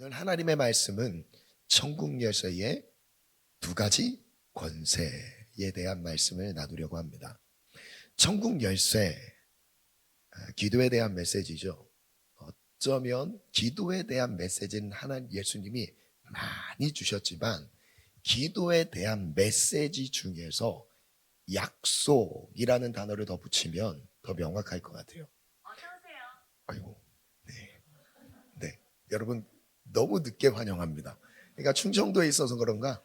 오늘 하나님의 말씀은 천국 열쇠의 두 가지 권세에 대한 말씀을 나누려고 합니다. 천국 열쇠, 기도에 대한 메시지죠. 어쩌면 기도에 대한 메시지는 하나님 예수님이 많이 주셨지만 기도에 대한 메시지 중에서 약속이라는 단어를 더 붙이면 더 명확할 것 같아요. 어서오세요. 아이고, 네. 여러분 너무 늦게 환영합니다. 그러니까 충청도에 있어서 그런가?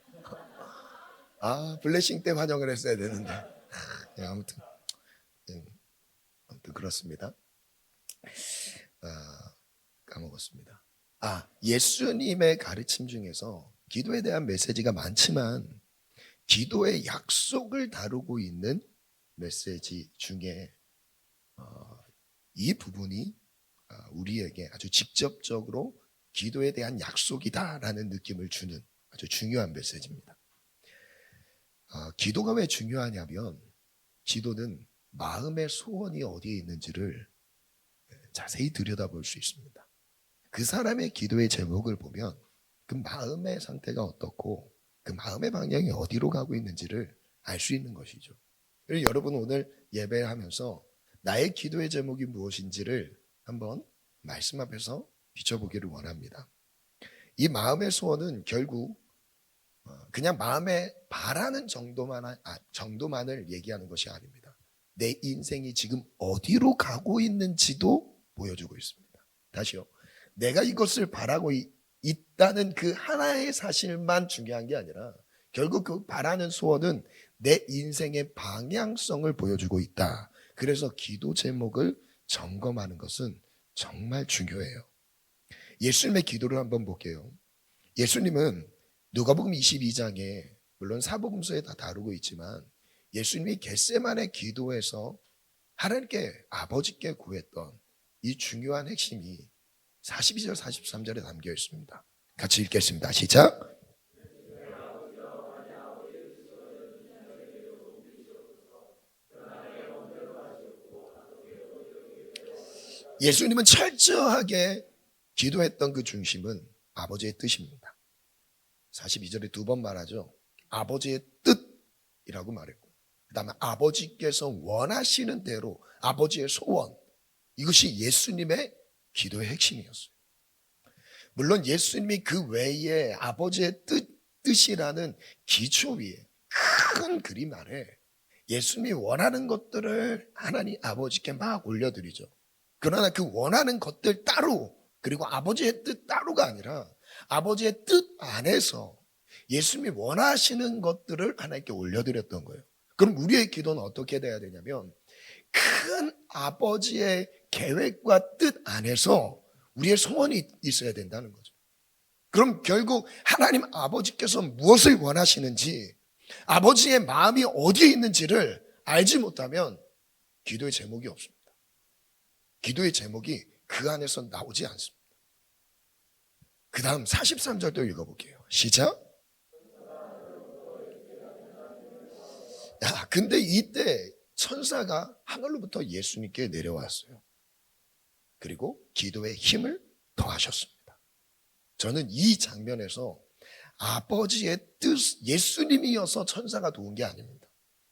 블레싱 때 환영을 했어야 되는데. 아무튼 그렇습니다. 까먹었습니다. 예수님의 가르침 중에서 기도에 대한 메시지가 많지만 기도의 약속을 다루고 있는 메시지 중에 이 부분이 우리에게 아주 직접적으로 기도에 대한 약속이다라는 느낌을 주는 아주 중요한 메시지입니다. 기도가 왜 중요하냐면 기도는 마음의 소원이 어디에 있는지를 자세히 들여다볼 수 있습니다. 그 사람의 기도의 제목을 보면 그 마음의 상태가 어떻고 그 마음의 방향이 어디로 가고 있는지를 알 수 있는 것이죠. 그래서 여러분 오늘 예배하면서 나의 기도의 제목이 무엇인지를 한번 말씀 앞에서 비춰보기를 원합니다. 이 마음의 소원은 결국 그냥 마음에 바라는 정도만을 얘기하는 것이 아닙니다. 내 인생이 지금 어디로 가고 있는지도 보여주고 있습니다. 다시요. 내가 이것을 바라고 있다는 그 하나의 사실만 중요한 게 아니라 결국 그 바라는 소원은 내 인생의 방향성을 보여주고 있다. 그래서 기도 제목을 점검하는 것은 정말 중요해요. 예수님의 기도를 한번 볼게요. 예수님은 누가복음 22장에 물론 사복음서에 다 다루고 있지만 예수님이 겟세마네 기도에서 하나님께 아버지께 구했던 이 중요한 핵심이 42절 43절에 담겨 있습니다. 같이 읽겠습니다. 시작. 예수님은 철저하게 기도했던 그 중심은 아버지의 뜻입니다. 42절에 두 번 말하죠. 아버지의 뜻이라고 말했고 그 다음에 아버지께서 원하시는 대로 아버지의 소원, 이것이 예수님의 기도의 핵심이었어요. 물론 예수님이 그 외에 아버지의 뜻이라는 기초 위에 큰 그림 아래 예수님이 원하는 것들을 하나님 아버지께 막 올려드리죠. 그러나 그 원하는 것들 따로, 그리고 아버지의 뜻 따로가 아니라 아버지의 뜻 안에서 예수님이 원하시는 것들을 하나님께 올려드렸던 거예요. 그럼 우리의 기도는 어떻게 돼야 되냐면 큰 아버지의 계획과 뜻 안에서 우리의 소원이 있어야 된다는 거죠. 그럼 결국 하나님 아버지께서 무엇을 원하시는지, 아버지의 마음이 어디에 있는지를 알지 못하면 기도의 제목이 없습니다. 기도의 제목이 그 안에서 나오지 않습니다. 그 다음 43절도 읽어볼게요. 시작. 근데 이때 천사가 하늘로부터 예수님께 내려왔어요. 그리고 기도의 힘을 더하셨습니다. 저는 이 장면에서 아버지의 뜻, 예수님이어서 천사가 도운 게 아닙니다.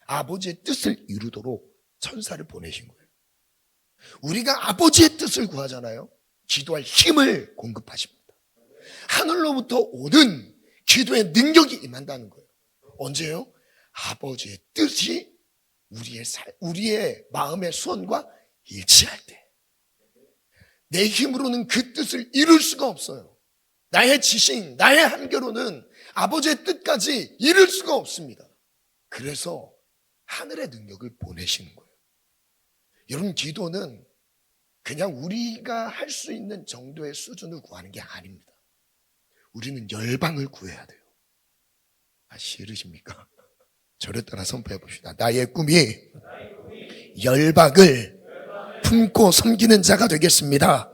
아버지의 뜻을 이루도록 천사를 보내신 거예요. 우리가 아버지의 뜻을 구하잖아요. 기도할 힘을 공급하십니다. 하늘로부터 오는 기도의 능력이 임한다는 거예요. 언제요? 아버지의 뜻이 우리의 마음의 소원과 일치할 때. 내 힘으로는 그 뜻을 이룰 수가 없어요. 나의 지식, 나의 한계로는 아버지의 뜻까지 이룰 수가 없습니다. 그래서 하늘의 능력을 보내시는 거예요. 여러분, 기도는 그냥 우리가 할 수 있는 정도의 수준을 구하는 게 아닙니다. 우리는 열방을 구해야 돼요. 싫으십니까? 저를 따라 선포해 봅시다. 나의 꿈이 열방을 품고 섬기는 자가 되겠습니다.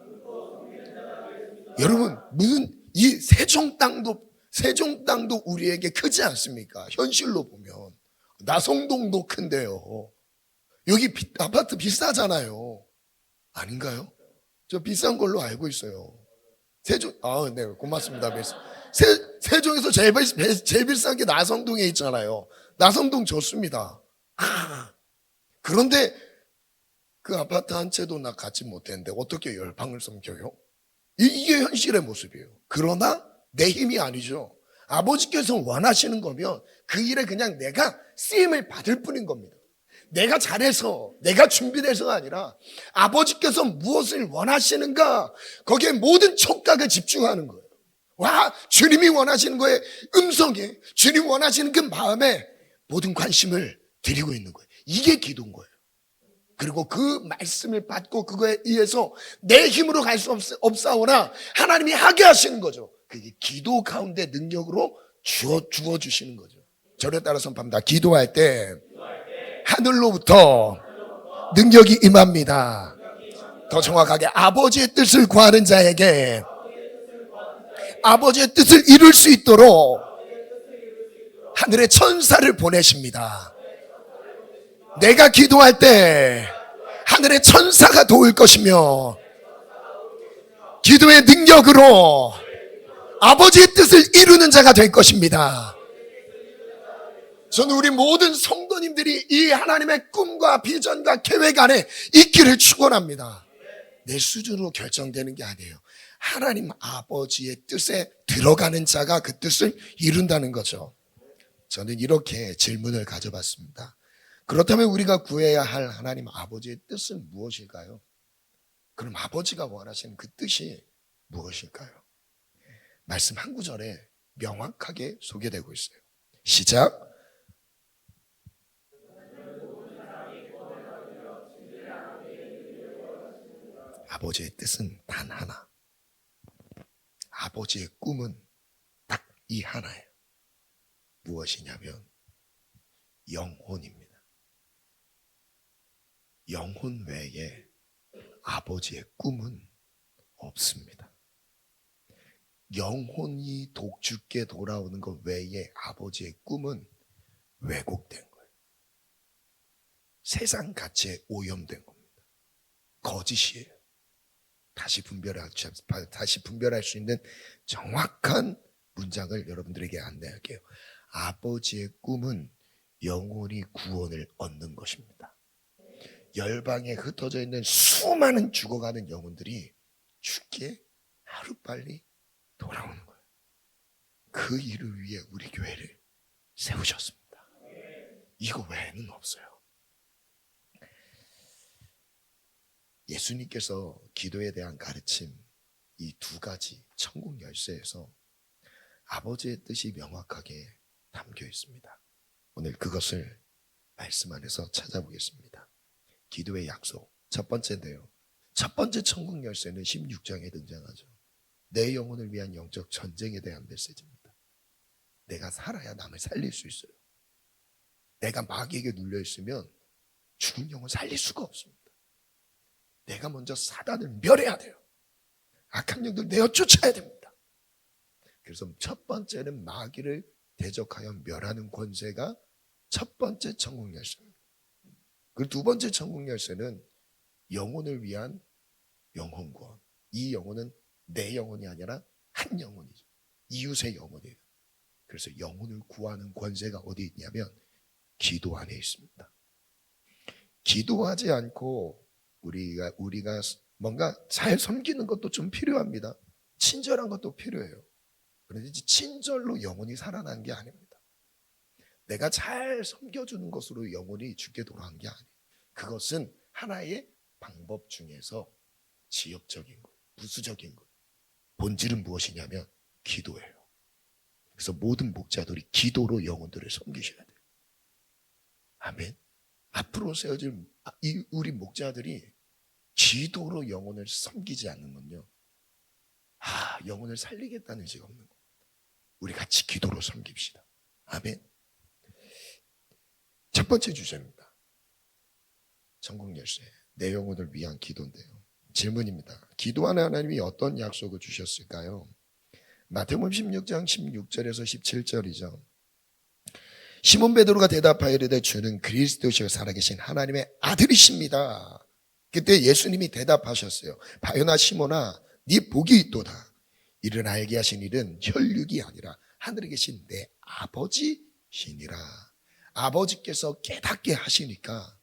여러분, 무슨 이 세종 땅도 우리에게 크지 않습니까? 현실로 보면 나성동도 큰데요. 여기 아파트 비싸잖아요. 아닌가요? 저 비싼 걸로 알고 있어요. 네, 고맙습니다. 세종에서 제일 비싼 게 나성동에 있잖아요. 나성동 좋습니다. 그런데 그 아파트 한 채도 나 갖지 못했는데 어떻게 열방을 섬겨요? 이게 현실의 모습이에요. 그러나 내 힘이 아니죠. 아버지께서 원하시는 거면 그 일에 그냥 내가 쓰임을 받을 뿐인 겁니다. 내가 잘해서, 내가 준비돼서가 아니라 아버지께서 무엇을 원하시는가, 거기에 모든 촉각을 집중하는 거예요. 와, 주님이 원하시는 거에 음성에, 주님 원하시는 그 마음에 모든 관심을 드리고 있는 거예요. 이게 기도인 거예요. 그리고 그 말씀을 받고 그거에 의해서 내 힘으로 갈 수 없사오나 하나님이 하게 하시는 거죠. 그게 기도 가운데 능력으로 주어주시는 거죠. 저를 따라 선포합니다. 기도할 때 하늘로부터 능력이 임합니다. 더 정확하게 아버지의 뜻을 구하는 자에게 아버지의 뜻을 이룰 수 있도록 하늘의 천사를 보내십니다. 내가 기도할 때 하늘의 천사가 도울 것이며 기도의 능력으로 아버지의 뜻을 이루는 자가 될 것입니다. 저는 우리 모든 성도님들이 이 하나님의 꿈과 비전과 계획 안에 있기를 축원합니다. 내 수준으로 결정되는 게 아니에요. 하나님 아버지의 뜻에 들어가는 자가 그 뜻을 이룬다는 거죠. 저는 이렇게 질문을 가져봤습니다. 그렇다면 우리가 구해야 할 하나님 아버지의 뜻은 무엇일까요? 그럼 아버지가 원하시는 그 뜻이 무엇일까요? 말씀 한 구절에 명확하게 소개되고 있어요. 시작. 아버지의 뜻은 단 하나. 아버지의 꿈은 딱 이 하나예요. 무엇이냐면 영혼입니다. 영혼 외에 아버지의 꿈은 없습니다. 영혼이 독주께 돌아오는 것 외에 아버지의 꿈은 왜곡된 거예요. 세상 가치에 오염된 겁니다. 거짓이에요. 다시 분별할 수 있는 정확한 문장을 여러분들에게 안내할게요. 아버지의 꿈은 영혼이 구원을 얻는 것입니다. 열방에 흩어져 있는 수많은 죽어가는 영혼들이 죽게 하루빨리 돌아오는 거예요. 그 일을 위해 우리 교회를 세우셨습니다. 이거 외에는 없어요. 예수님께서 기도에 대한 가르침, 이 두 가지 천국 열쇠에서 아버지의 뜻이 명확하게 담겨 있습니다. 오늘 그것을 말씀 안에서 찾아보겠습니다. 기도의 약속, 첫 번째인데요. 첫 번째 천국 열쇠는 16장에 등장하죠. 내 영혼을 위한 영적 전쟁에 대한 메시지입니다. 내가 살아야 남을 살릴 수 있어요. 내가 마귀에게 눌려 있으면 죽은 영혼 살릴 수가 없습니다. 내가 먼저 사단을 멸해야 돼요. 악한 영들 내어 쫓아야 됩니다. 그래서 첫 번째는 마귀를 대적하여 멸하는 권세가 첫 번째 천국 열쇠입니다. 그리고 두 번째 천국 열쇠는 영혼을 위한 영혼 구원. 이 영혼은 내 영혼이 아니라 한 영혼이죠. 이웃의 영혼이에요. 그래서 영혼을 구하는 권세가 어디 있냐면 기도 안에 있습니다. 기도하지 않고 우리가 뭔가 잘 섬기는 것도 좀 필요합니다. 친절한 것도 필요해요. 그런데 친절로 영혼이 살아나는 게 아닙니다. 내가 잘 섬겨주는 것으로 영혼이 죽게 돌아간 게 아니에요. 그것은 하나의 방법 중에서 지역적인 것, 부수적인 것. 본질은 무엇이냐면 기도예요. 그래서 모든 목자들이 기도로 영혼들을 섬기셔야 돼요. 아멘. 앞으로 세워질 우리 목자들이 기도로 영혼을 섬기지 않는군요. 영혼을 살리겠다는 의지가 없는 겁니다. 우리 같이 기도로 섬깁시다. 아멘. 첫 번째 주제입니다. 천국 열쇠, 내 영혼을 위한 기도인데요. 질문입니다. 기도하는 하나님이 어떤 약속을 주셨을까요? 마태복음 16장 16절에서 17절이죠. 시몬 베드로가 대답하여 이르되 주는 그리스도시요 살아계신 하나님의 아들이십니다. 그때 예수님이 대답하셨어요. 바요나 시몬아, 네 복이 있도다. 이를 알게 하신 일은 혈육이 아니라 하늘에 계신 내 아버지시니라. 아버지께서 깨닫게 하시니까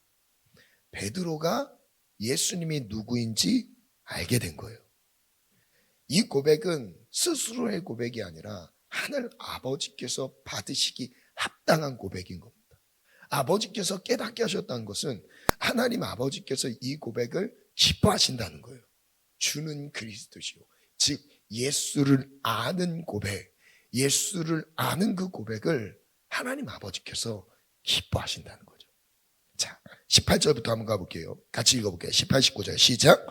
베드로가 예수님이 누구인지 알게 된 거예요. 이 고백은 스스로의 고백이 아니라 하늘 아버지께서 받으시기 합당한 고백인 겁니다. 아버지께서 깨닫게 하셨다는 것은 하나님 아버지께서 이 고백을 기뻐하신다는 거예요. 주는 그리스도시요, 즉 예수를 아는 고백, 예수를 아는 그 고백을 하나님 아버지께서 기뻐하신다는 거죠. 자, 18절부터 한번 가볼게요. 같이 읽어볼게요. 18, 19절 시작.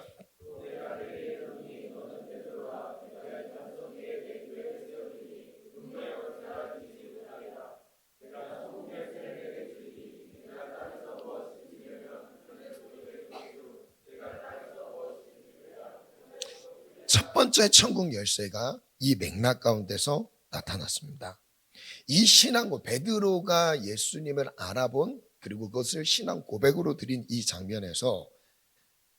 첫 번째 천국 열쇠가 이 맥락 가운데서 나타났습니다. 이 신앙고, 베드로가 예수님을 알아본, 그리고 그것을 신앙 고백으로 드린 이 장면에서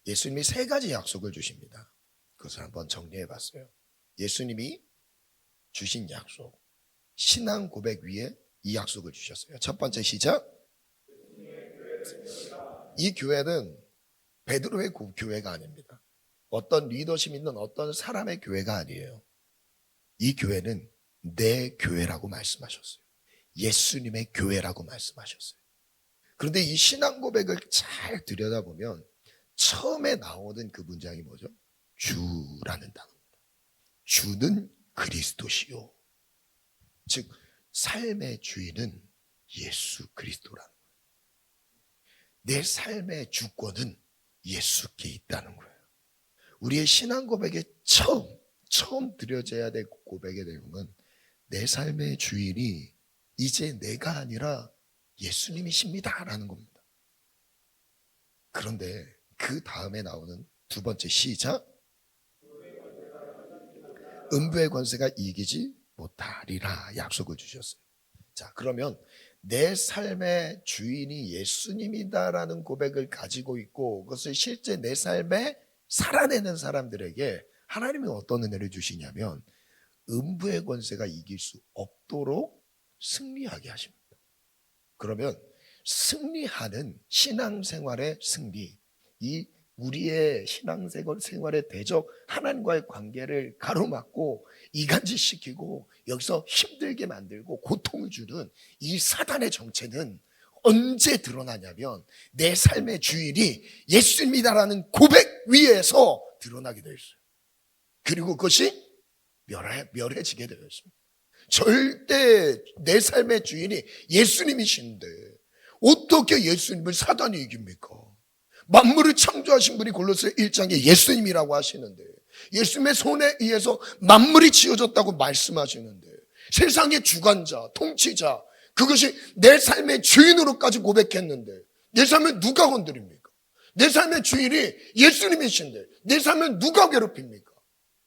예수님이 세 가지 약속을 주십니다. 그것을 한번 정리해 봤어요. 예수님이 주신 약속, 신앙 고백 위에 이 약속을 주셨어요. 첫 번째 시작. 이 교회는 베드로의 교회가 아닙니다. 어떤 리더십 있는 어떤 사람의 교회가 아니에요. 이 교회는 내 교회라고 말씀하셨어요. 예수님의 교회라고 말씀하셨어요. 그런데 이 신앙 고백을 잘 들여다보면 처음에 나오는 그 문장이 뭐죠? 주라는 단어입니다. 주는 그리스도시요, 즉 삶의 주인은 예수 그리스도라는 거예요. 내 삶의 주권은 예수께 있다는 거예요. 우리의 신앙 고백의 처음 드려져야 될 고백의 내용은 내 삶의 주인이 이제 내가 아니라 예수님이십니다 라는 겁니다. 그런데 그 다음에 나오는 두 번째 시작. 음부의 권세가 이기지 못하리라 약속을 주셨어요. 자, 그러면 내 삶의 주인이 예수님이다라는 고백을 가지고 있고 그것을 실제 내 삶에 살아내는 사람들에게 하나님이 어떤 은혜를 주시냐면 음부의 권세가 이길 수 없도록 승리하게 하십니다. 그러면 승리하는 신앙생활의 승리, 이 우리의 신앙생활의 대적 하나님과의 관계를 가로막고 이간질시키고 여기서 힘들게 만들고 고통을 주는 이 사단의 정체는 언제 드러나냐면 내 삶의 주인이 예수님이다라는 고백 위에서 드러나게 되어 있어요. 그리고 그것이 멸해지게 되어 있습니다. 절대 내 삶의 주인이 예수님이신데 어떻게 예수님을 사단이 이깁니까? 만물을 창조하신 분이 골로새 1장에 예수님이라고 하시는데, 예수님의 손에 의해서 만물이 지어졌다고 말씀하시는데, 세상의 주관자, 통치자, 그것이 내 삶의 주인으로까지 고백했는데 내 삶을 누가 건드립니까? 내 삶의 주인이 예수님이신데 내 삶을 누가 괴롭힙니까?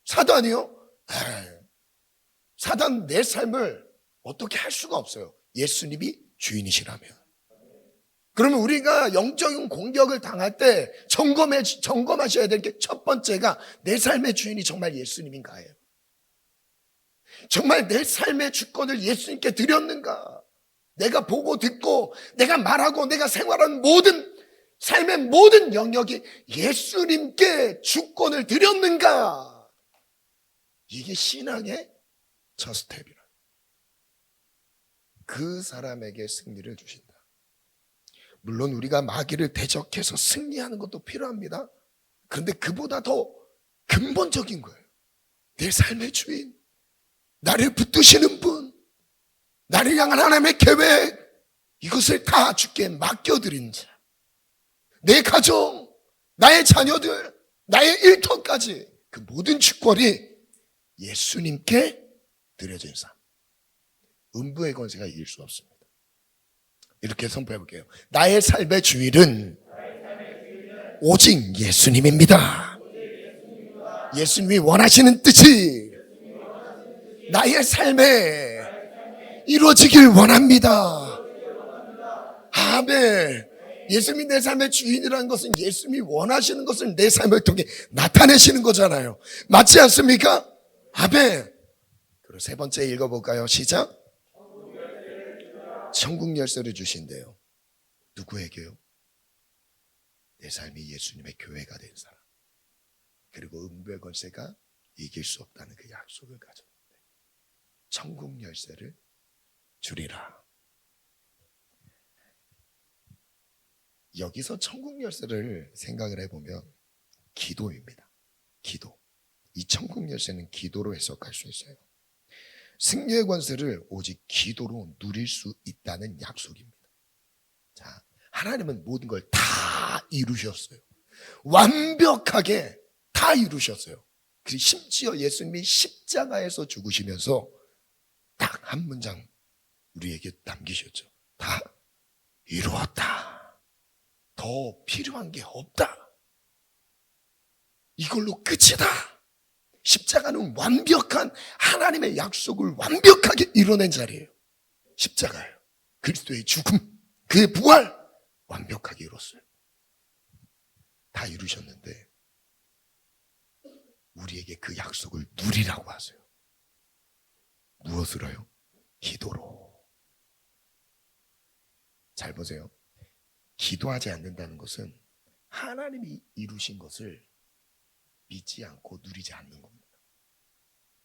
사단이요? 사단 내 삶을 어떻게 할 수가 없어요. 예수님이 주인이시라면. 그러면 우리가 영적인 공격을 당할 때 점검하셔야 될 게 첫 번째가 내 삶의 주인이 정말 예수님인가예요. 정말 내 삶의 주권을 예수님께 드렸는가? 내가 보고 듣고 내가 말하고 내가 생활하는 모든 삶의 모든 영역이 예수님께 주권을 드렸는가? 이게 신앙의 첫 스텝이라. 그 사람에게 승리를 주신다. 물론 우리가 마귀를 대적해서 승리하는 것도 필요합니다. 그런데 그보다 더 근본적인 거예요. 내 삶의 주인, 나를 붙드시는 분, 나를 향한 하나님의 계획, 이것을 다 주께 맡겨드린 자, 내 가정, 나의 자녀들, 나의 일터까지 그 모든 주권이 예수님께 드려진 삶. 음부의 권세가 이길 수 없습니다. 이렇게 선포해 볼게요. 나의 삶의 주인은 오직 예수님입니다. 예수님이 원하시는 뜻이 나의 삶에 이루어지길 원합니다. 아멘. 예수님이 내 삶의 주인이라는 것은 예수님이 원하시는 것을 내 삶을 통해 나타내시는 거잖아요. 맞지 않습니까? 아멘. 그리고 세 번째 읽어볼까요? 시작. 천국 열쇠를 주신대요. 누구에게요? 내 삶이 예수님의 교회가 된 사람, 그리고 음부의 권세가 이길 수 없다는 그 약속을 가졌는데 천국 열쇠를 주리라. 여기서 천국 열쇠를 생각을 해보면 기도입니다. 기도. 이 천국 열쇠는 기도로 해석할 수 있어요. 승리의 권세를 오직 기도로 누릴 수 있다는 약속입니다. 자, 하나님은 모든 걸 다 이루셨어요. 완벽하게 다 이루셨어요. 그리고 심지어 예수님이 십자가에서 죽으시면서 딱 한 문장 우리에게 남기셨죠. 다 이루었다. 더 필요한 게 없다. 이걸로 끝이다. 십자가는 완벽한 하나님의 약속을 완벽하게 이뤄낸 자리예요. 십자가예요. 그리스도의 죽음, 그의 부활 완벽하게 이뤘어요. 다 이루셨는데 우리에게 그 약속을 누리라고 하세요. 무엇으로요? 기도로. 잘 보세요. 기도하지 않는다는 것은 하나님이 이루신 것을 믿지 않고 누리지 않는 겁니다.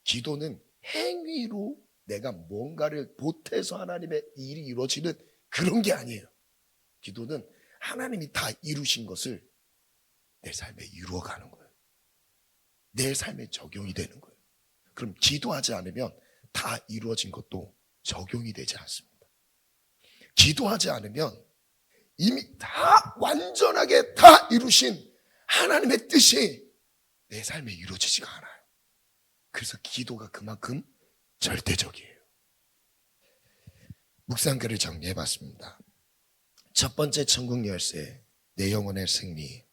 기도는 행위로 내가 뭔가를 보태서 하나님의 일이 이루어지는 그런 게 아니에요. 기도는 하나님이 다 이루신 것을 내 삶에 이루어가는 거예요. 내 삶에 적용이 되는 거예요. 그럼 기도하지 않으면 다 이루어진 것도 적용이 되지 않습니다. 기도하지 않으면 이미 다 완전하게 다 이루신 하나님의 뜻이 내 삶에 이루어지지가 않아요. 그래서 기도가 그만큼 절대적이에요. 묵상글을 정리해봤습니다. 첫 번째 천국 열쇠, 내 영혼의 승리.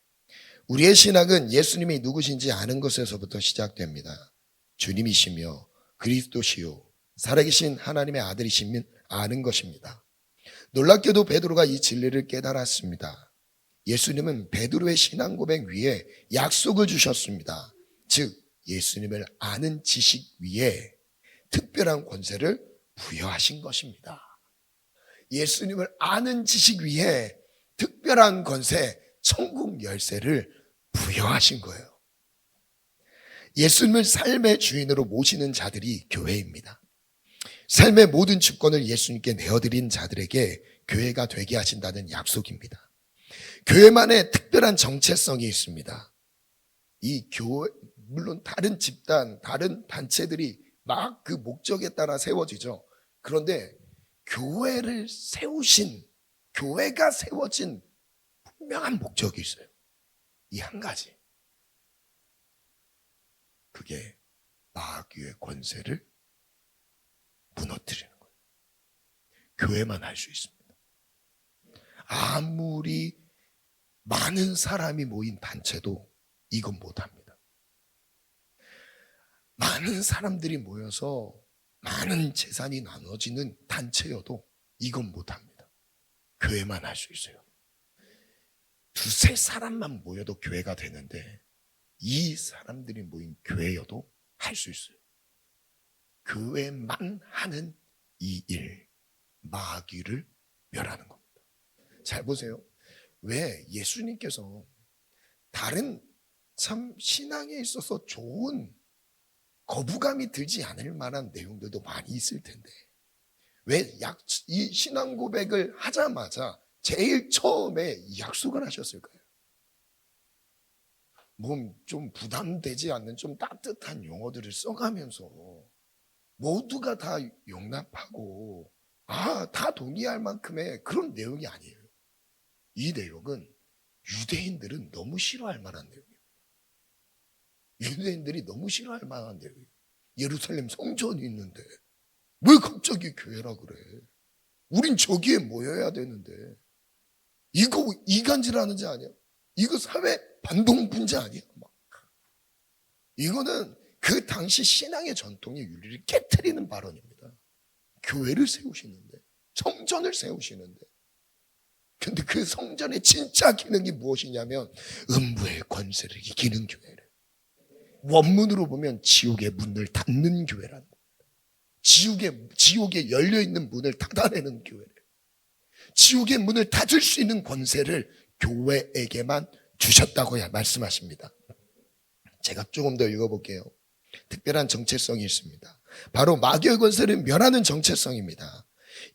우리의 신앙은 예수님이 누구신지 아는 것에서부터 시작됩니다. 주님이시며 그리스도시요 살아계신 하나님의 아들이시면 아는 것입니다. 놀랍게도 베드로가 이 진리를 깨달았습니다. 예수님은 베드로의 신앙 고백 위에 약속을 주셨습니다. 즉 예수님을 아는 지식 위에 특별한 권세를 부여하신 것입니다. 예수님을 아는 지식 위에 특별한 권세, 천국 열쇠를 부여하신 거예요. 예수님을 삶의 주인으로 모시는 자들이 교회입니다. 삶의 모든 주권을 예수님께 내어드린 자들에게 교회가 되게 하신다는 약속입니다. 교회만의 특별한 정체성이 있습니다. 이 교회, 물론 다른 집단, 다른 단체들이 막 그 목적에 따라 세워지죠. 그런데 교회를 세우신, 교회가 세워진 분명한 목적이 있어요. 이 한 가지. 그게 마귀의 권세를 무너뜨리는 거예요. 교회만 할 수 있습니다. 아무리 많은 사람이 모인 단체도 이건 못합니다. 많은 사람들이 모여서 많은 재산이 나눠지는 단체여도 이건 못합니다. 교회만 할 수 있어요. 두세 사람만 모여도 교회가 되는데 이 사람들이 모인 교회여도 할 수 있어요. 교회만 하는 이 일, 마귀를 멸하는 겁니다. 잘 보세요. 왜 예수님께서 다른 참 신앙에 있어서 좋은 거부감이 들지 않을 만한 내용들도 많이 있을 텐데 왜 이 신앙 고백을 하자마자 제일 처음에 약속을 하셨을까요? 좀 부담되지 않는 좀 따뜻한 용어들을 써가면서 모두가 다 용납하고 다 동의할 만큼의 그런 내용이 아니에요. 이 내용은 유대인들은 너무 싫어할 만한 내용이에요. 유대인들이 너무 싫어할 만한 내용이에요. 예루살렘 성전이 있는데 왜 갑자기 교회라 그래? 우린 저기에 모여야 되는데 이거 이간질하는 자 아니야? 이거 사회 반동 분자 아니야? 이거는 그 당시 신앙의 전통의 윤리를 깨트리는 발언입니다. 교회를 세우시는데, 성전을 세우시는데, 근데 그 성전의 진짜 기능이 무엇이냐면 음부의 권세를 이기는 교회를, 원문으로 보면 지옥의 문을 닫는 교회라는 거예요. 지옥에 열려있는 문을 닫아내는 교회래요. 지옥의 문을 닫을 수 있는 권세를 교회에게만 주셨다고 말씀하십니다. 제가 조금 더 읽어볼게요. 특별한 정체성이 있습니다. 바로 마귀의 권세를 멸하는 정체성입니다.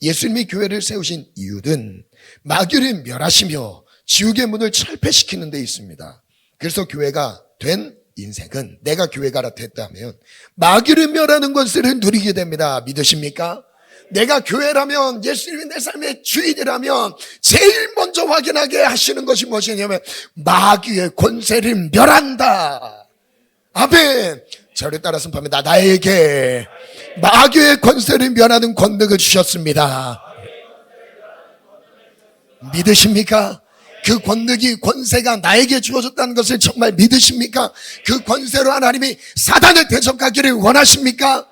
예수님이 교회를 세우신 이유는 마귀를 멸하시며 지옥의 문을 철폐시키는 데 있습니다. 그래서 교회가 된 인생은, 내가 교회가 됐다면 마귀를 멸하는 권세를 누리게 됩니다. 믿으십니까? 내가 교회라면, 예수님이 내 삶의 주인이라면 제일 먼저 확인하게 하시는 것이 무엇이냐면 마귀의 권세를 멸한다. 아멘. 저를 따라 선포합니다. 나에게 마귀의 권세를 멸하는 권능을 주셨습니다. 믿으십니까? 그 권세가 나에게 주어졌다는 것을 정말 믿으십니까? 그 권세로 하나님이 사단을 대적하기를 원하십니까?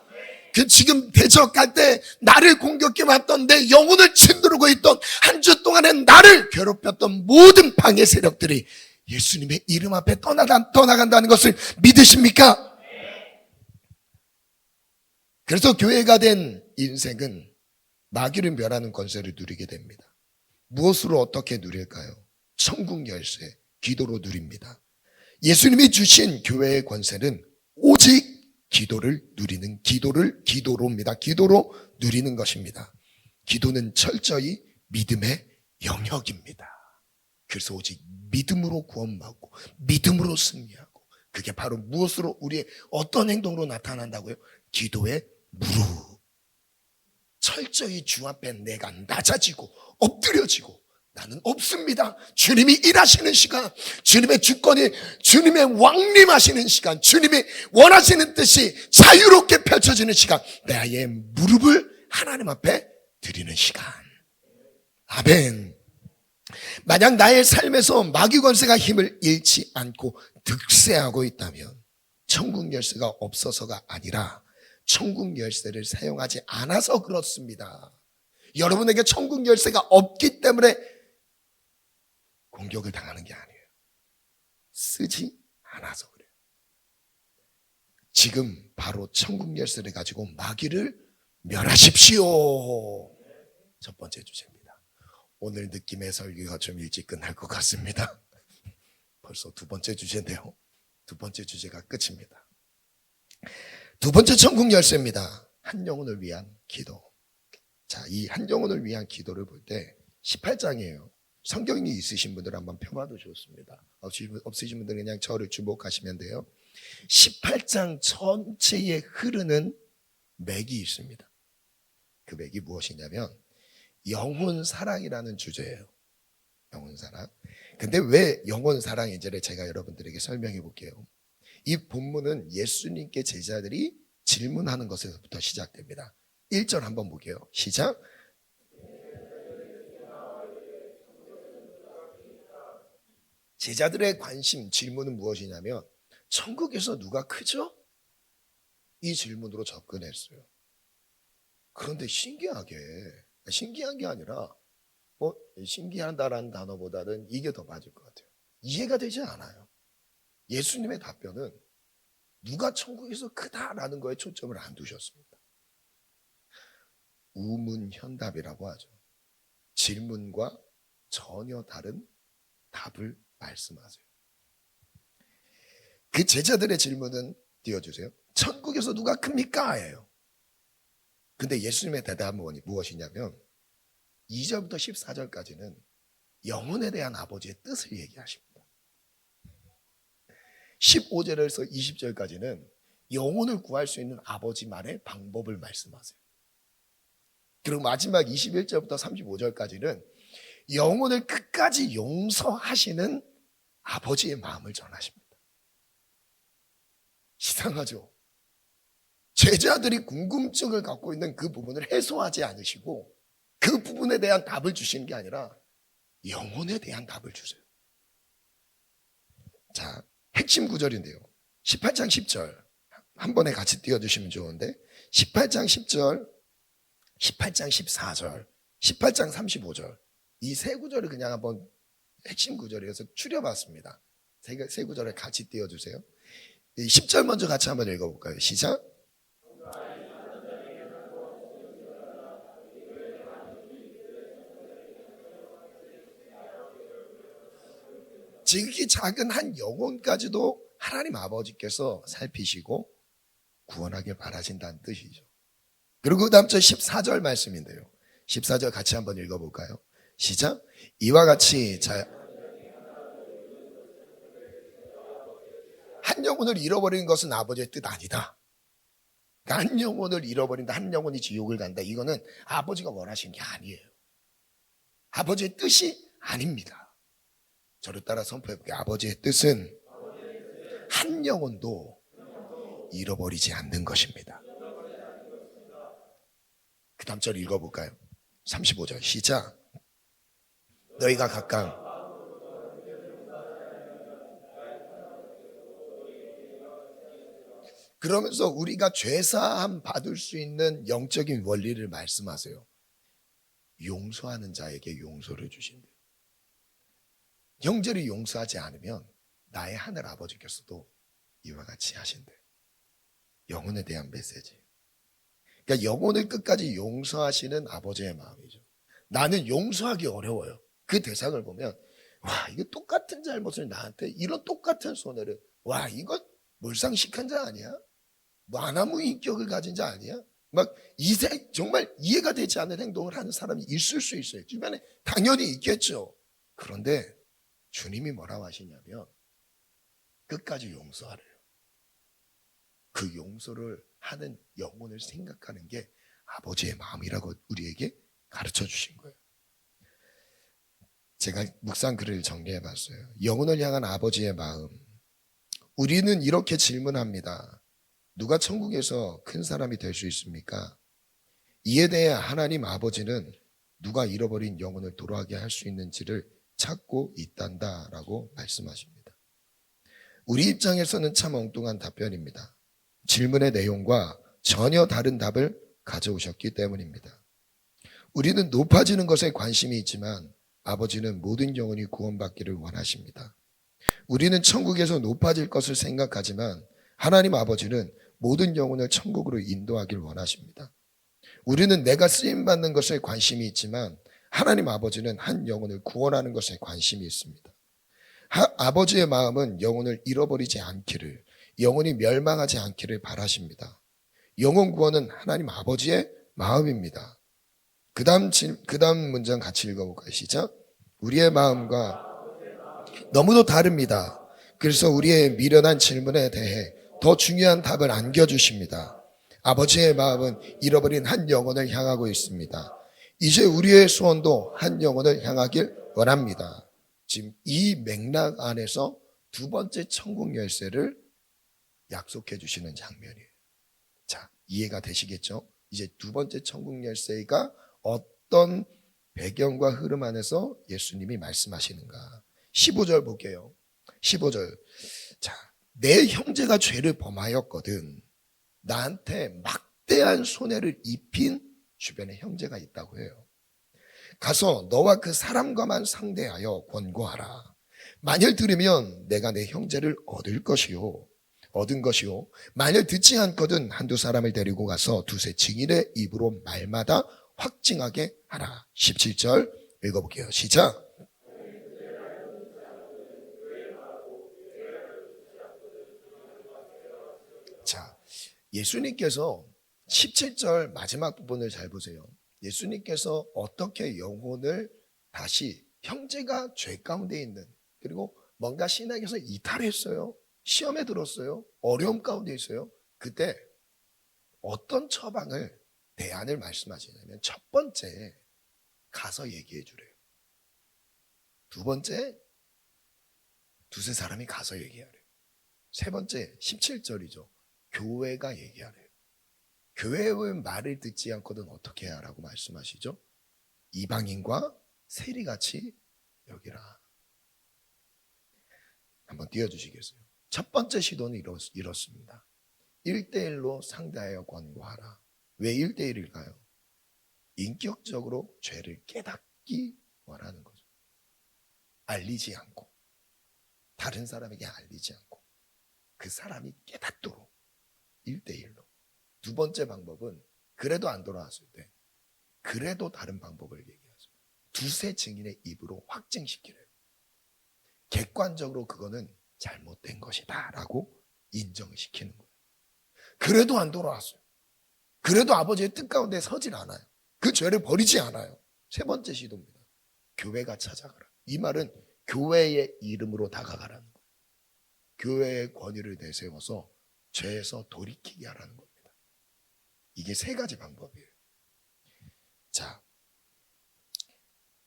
그 지금 대적할 때 나를 공격해 왔던, 내 영혼을 짓누르고 있던, 한 주 동안에 나를 괴롭혔던 모든 방해 세력들이 예수님의 이름 앞에 떠나간다는 것을 믿으십니까? 그래서 교회가 된 인생은 마귀를 멸하는 권세를 누리게 됩니다. 무엇으로 어떻게 누릴까요? 천국 열쇠, 기도로 누립니다. 예수님이 주신 교회의 권세는 오직 기도를 누리는, 기도로입니다. 기도로 누리는 것입니다. 기도는 철저히 믿음의 영역입니다. 그래서 오직 믿음으로 구원받고 믿음으로 승리하고, 그게 바로 무엇으로, 우리의 어떤 행동으로 나타난다고요? 기도의 무릎. 철저히 주 앞에 내가 낮아지고 엎드려지고, 나는 없습니다. 주님이 일하시는 시간, 주님의 주권이, 주님의 왕림하시는 시간, 주님이 원하시는 뜻이 자유롭게 펼쳐지는 시간, 나의 무릎을 하나님 앞에 드리는 시간. 아멘. 만약 나의 삶에서 마귀 권세가 힘을 잃지 않고 득세하고 있다면 천국 열쇠가 없어서가 아니라 천국 열쇠를 사용하지 않아서 그렇습니다. 여러분에게 천국 열쇠가 없기 때문에 공격을 당하는 게 아니에요. 쓰지 않아서 그래요. 지금 바로 천국 열쇠를 가지고 마귀를 멸하십시오. 첫 번째 주제입니다. 오늘 느낌의 설교가 좀 일찍 끝날 것 같습니다. 벌써 두 번째 주제인데요. 두 번째 주제가 끝입니다. 두 번째 천국 열쇠입니다. 한 영혼을 위한 기도. 자, 이 한 영혼을 위한 기도를 볼 때 18장이에요. 성경이 있으신 분들 한번 펴봐도 좋습니다. 없으신 분들은 그냥 저를 주목하시면 돼요. 18장 전체에 흐르는 맥이 있습니다. 그 맥이 무엇이냐면 영혼 사랑이라는 주제예요. 영혼 사랑. 근데 왜 영혼 사랑인지를 제가 여러분들에게 설명해 볼게요. 이 본문은 예수님께 제자들이 질문하는 것에서부터 시작됩니다. 1절 한번 볼게요. 시작. 제자들의 관심, 질문은 무엇이냐면 천국에서 누가 크죠? 이 질문으로 접근했어요. 그런데 신기한 게 아니라 신기하다라는 단어보다는 이게 더 맞을 것 같아요. 이해가 되지 않아요. 예수님의 답변은 누가 천국에서 크다라는 거에 초점을 안 두셨습니다. 우문현답이라고 하죠. 질문과 전혀 다른 답을 말씀하세요. 그 제자들의 질문은 띄워주세요. 천국에서 누가 큽니까? 예요. 근데 예수님의 대답은 무엇이냐면 2절부터 14절까지는 영혼에 대한 아버지의 뜻을 얘기하십니다. 15절에서 20절까지는 영혼을 구할 수 있는 아버지만의 방법을 말씀하세요. 그리고 마지막 21절부터 35절까지는 영혼을 끝까지 용서하시는 아버지의 마음을 전하십니다. 이상하죠? 제자들이 궁금증을 갖고 있는 그 부분을 해소하지 않으시고 그 부분에 대한 답을 주시는 게 아니라 영혼에 대한 답을 주세요. 자, 핵심 구절인데요. 18장 10절 한 번에 같이 띄워주시면 좋은데 18장 10절, 18장 14절, 18장 35절 이 세 구절을 그냥 한번 핵심 구절이어서 추려봤습니다. 세 구절을 같이 띄워주세요. 10절 먼저 같이 한번 읽어볼까요? 시작. 지극히 작은 한 영혼까지도 하나님 아버지께서 살피시고 구원하길 바라신다는 뜻이죠. 그리고 그 다음 절 14절 말씀인데요. 14절 같이 한번 읽어볼까요? 시작. 이와 같이 한 영혼을 잃어버리는 것은 아버지의 뜻 아니다. 그러니까 한 영혼을 잃어버린다, 한 영혼이 지옥을 간다. 이거는 아버지가 원하신 게 아니에요. 아버지의 뜻이 아닙니다. 저를 따라 선포해볼게요. 아버지의 뜻은 한 영혼도 잃어버리지 않는 것입니다. 그 다음 절 읽어볼까요? 35절 시작. 너희가 각각 그러면서 우리가 죄사함 받을 수 있는 영적인 원리를 말씀하세요. 용서하는 자에게 용서를 주신대요. 형제를 용서하지 않으면 나의 하늘 아버지께서도 이와 같이 하신대요. 영혼에 대한 메시지. 그러니까 영혼을 끝까지 용서하시는 아버지의 마음이죠. 나는 용서하기 어려워요. 그 대상을 보면 와, 이거 똑같은 잘못을 나한테 이런 똑같은 손해를, 와, 이거 몰상식한 자 아니야? 뭐 아나무 인격을 가진 자 아니야? 막 정말 이해가 되지 않는 행동을 하는 사람이 있을 수 있어요. 주변에 당연히 있겠죠. 그런데 주님이 뭐라고 하시냐면 끝까지 용서하래요. 그 용서를 하는 영혼을 생각하는 게 아버지의 마음이라고 우리에게 가르쳐 주신 거예요. 제가 묵상 글을 정리해 봤어요. 영혼을 향한 아버지의 마음. 우리는 이렇게 질문합니다. 누가 천국에서 큰 사람이 될 수 있습니까? 이에 대해 하나님 아버지는 누가 잃어버린 영혼을 돌아가게 할 수 있는지를 찾고 있단다라고 말씀하십니다. 우리 입장에서는 참 엉뚱한 답변입니다. 질문의 내용과 전혀 다른 답을 가져오셨기 때문입니다. 우리는 높아지는 것에 관심이 있지만 아버지는 모든 영혼이 구원받기를 원하십니다. 우리는 천국에서 높아질 것을 생각하지만 하나님 아버지는 모든 영혼을 천국으로 인도하길 원하십니다. 우리는 내가 쓰임받는 것에 관심이 있지만 하나님 아버지는 한 영혼을 구원하는 것에 관심이 있습니다. 아버지의 마음은 영혼을 잃어버리지 않기를, 영혼이 멸망하지 않기를 바라십니다. 영혼 구원은 하나님 아버지의 마음입니다. 그 다음 문장 같이 읽어볼까요? 시작. 우리의 마음과 너무도 다릅니다. 그래서 우리의 미련한 질문에 대해 더 중요한 답을 안겨주십니다. 아버지의 마음은 잃어버린 한 영혼을 향하고 있습니다. 이제 우리의 소원도 한 영혼을 향하길 원합니다. 지금 이 맥락 안에서 두 번째 천국 열쇠를 약속해 주시는 장면이에요. 자, 이해가 되시겠죠? 이제 두 번째 천국 열쇠가 어떤 배경과 흐름 안에서 예수님이 말씀하시는가. 15절 볼게요. 15절. 자, 내 형제가 죄를 범하였거든 나한테 막대한 손해를 입힌 주변에 형제가 있다고 해요. 가서 너와 그 사람과만 상대하여 권고하라. 만일 들으면 내가 내 형제를 얻은 것이요. 만일 듣지 않거든 한두 사람을 데리고 가서 두세 증인의 입으로 말마다 확증하게 하라. 17절 읽어볼게요. 시작. 자, 예수님께서 17절 마지막 부분을 잘 보세요. 예수님께서 어떻게 영혼을 다시, 형제가 죄 가운데 있는, 그리고 뭔가 신학에서 이탈했어요. 시험에 들었어요. 어려움 가운데 있어요. 그때 어떤 처방을, 대안을 말씀하시냐면 첫 번째 가서 얘기해 주래요. 두 번째 두세 사람이 가서 얘기하래요. 세 번째 17절이죠. 교회가 얘기하래요. 교회의 말을 듣지 않거든 어떻게 해야 하라고 말씀하시죠? 이방인과 세리같이 여기라. 한번 띄워주시겠어요? 첫 번째 시도는 이렇습니다. 1대1로 상대하여 권고하라. 왜 1대1일까요? 인격적으로 죄를 깨닫기 원하는 거죠. 알리지 않고, 다른 사람에게 알리지 않고. 그 사람이 깨닫도록 1대1로. 두 번째 방법은 그래도 안 돌아왔을 때 그래도 다른 방법을 얘기하죠. 두세 증인의 입으로 확증시키래요. 객관적으로 그거는 잘못된 것이다 라고 인정시키는 거예요. 그래도 안 돌아왔어요. 그래도 아버지의 뜻 가운데 서질 않아요. 그 죄를 버리지 않아요. 세 번째 시도입니다. 교회가 찾아가라. 이 말은 교회의 이름으로 다가가라는 거예요. 교회의 권위를 내세워서 죄에서 돌이키게 하라는 겁니다. 이게 세 가지 방법이에요. 자,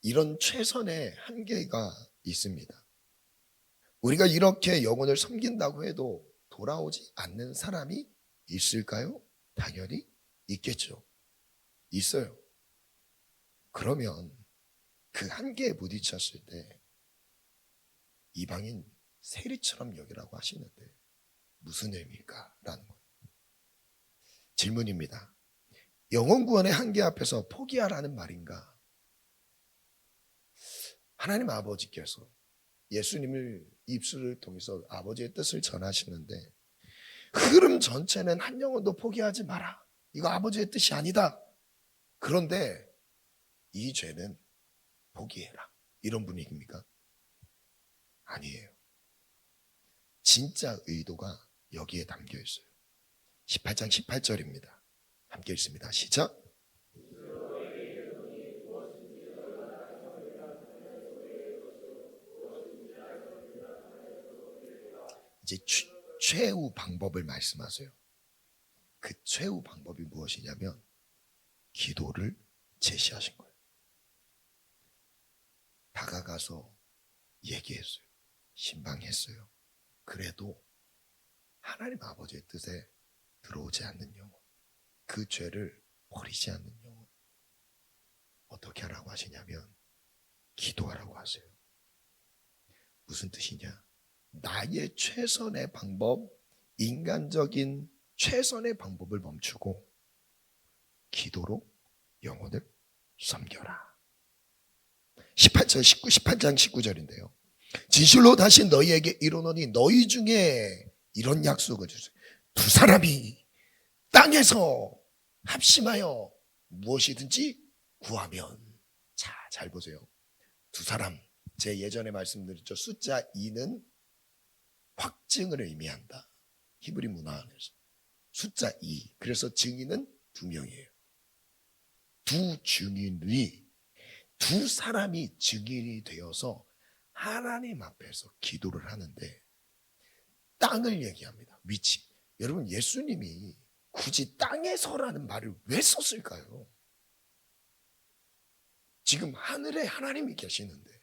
이런 최선의 한계가 있습니다. 우리가 이렇게 영혼을 섬긴다고 해도 돌아오지 않는 사람이 있을까요? 당연히 있겠죠. 있어요. 그러면 그 한계에 부딪혔을 때 이방인 세리처럼 여기라고 하시는데 무슨 의미일까? 라는 거예요. 질문입니다. 영혼 구원의 한계 앞에서 포기하라는 말인가? 하나님 아버지께서 예수님을 입술을 통해서 아버지의 뜻을 전하시는데 흐름 전체는 한 영혼도 포기하지 마라. 이거 아버지의 뜻이 아니다. 그런데 이 죄는 포기해라. 이런 분위기입니까? 아니에요. 진짜 의도가 여기에 담겨 있어요. 18장 18절입니다. 함께 읽습니다. 시작. 이제 최후 방법을 말씀하세요. 그 최후 방법이 무엇이냐면 기도를 제시하신 거예요. 다가가서 얘기했어요. 신방했어요. 그래도 하나님 아버지의 뜻에 들어오지 않는 영혼, 그 죄를 버리지 않는 영혼, 어떻게 하라고 하시냐면 기도하라고 하세요. 무슨 뜻이냐? 나의 최선의 방법, 인간적인 최선의 방법을 멈추고 기도로 영혼을 섬겨라. 18장 19절인데요. 진실로 다시 너희에게 이르노니 너희 중에 이런 약속을 주세요. 두 사람이 땅에서 합심하여 무엇이든지 구하면. 자, 잘 보세요. 두 사람. 제 예전에 말씀드렸죠. 숫자 2는 확증을 의미한다. 히브리 문화 안에서. 숫자 2. 그래서 증인은 2명이에요. 두 증인이, 두 사람이 증인이 되어서 하나님 앞에서 기도를 하는데 땅을 얘기합니다. 위치. 여러분, 예수님이 굳이 땅에서라는 말을 왜 썼을까요? 지금 하늘에 하나님이 계시는데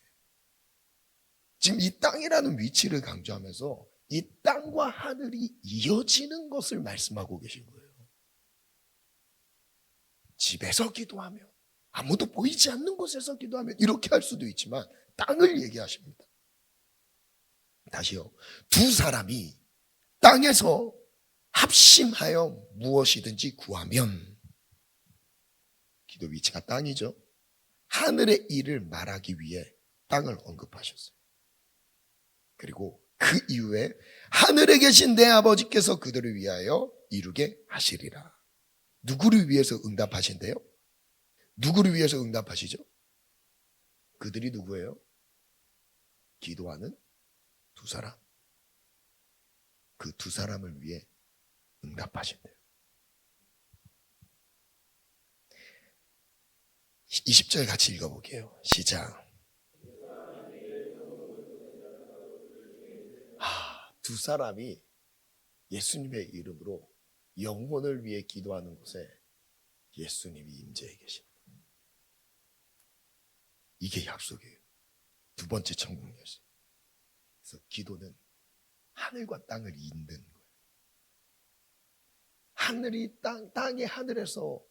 지금 이 땅이라는 위치를 강조하면서 이 땅과 하늘이 이어지는 것을 말씀하고 계신 거예요. 집에서 기도하면, 아무도 보이지 않는 곳에서 기도하면 이렇게 할 수도 있지만 땅을 얘기하십니다. 다시요. 두 사람이 땅에서 합심하여 무엇이든지 구하면, 기도 위치가 땅이죠. 하늘의 일을 말하기 위해 땅을 언급하셨어요. 그리고 그 이후에 하늘에 계신 내 아버지께서 그들을 위하여 이루게 하시리라. 누구를 위해서 응답하신대요? 누구를 위해서 응답하시죠? 그들이 누구예요? 기도하는 두 사람. 그 두 사람을 위해 응답하신대요. 20절 같이 읽어볼게요. 시작. 두 사람이 예수님의 이름으로 영혼을 위해 기도하는 곳에 예수님이 임재해 계십니다. 이게 약속이에요. 두 번째 천국이었어요. 그래서 기도는 하늘과 땅을 잇는 거예요. 하늘이 땅이 하늘에서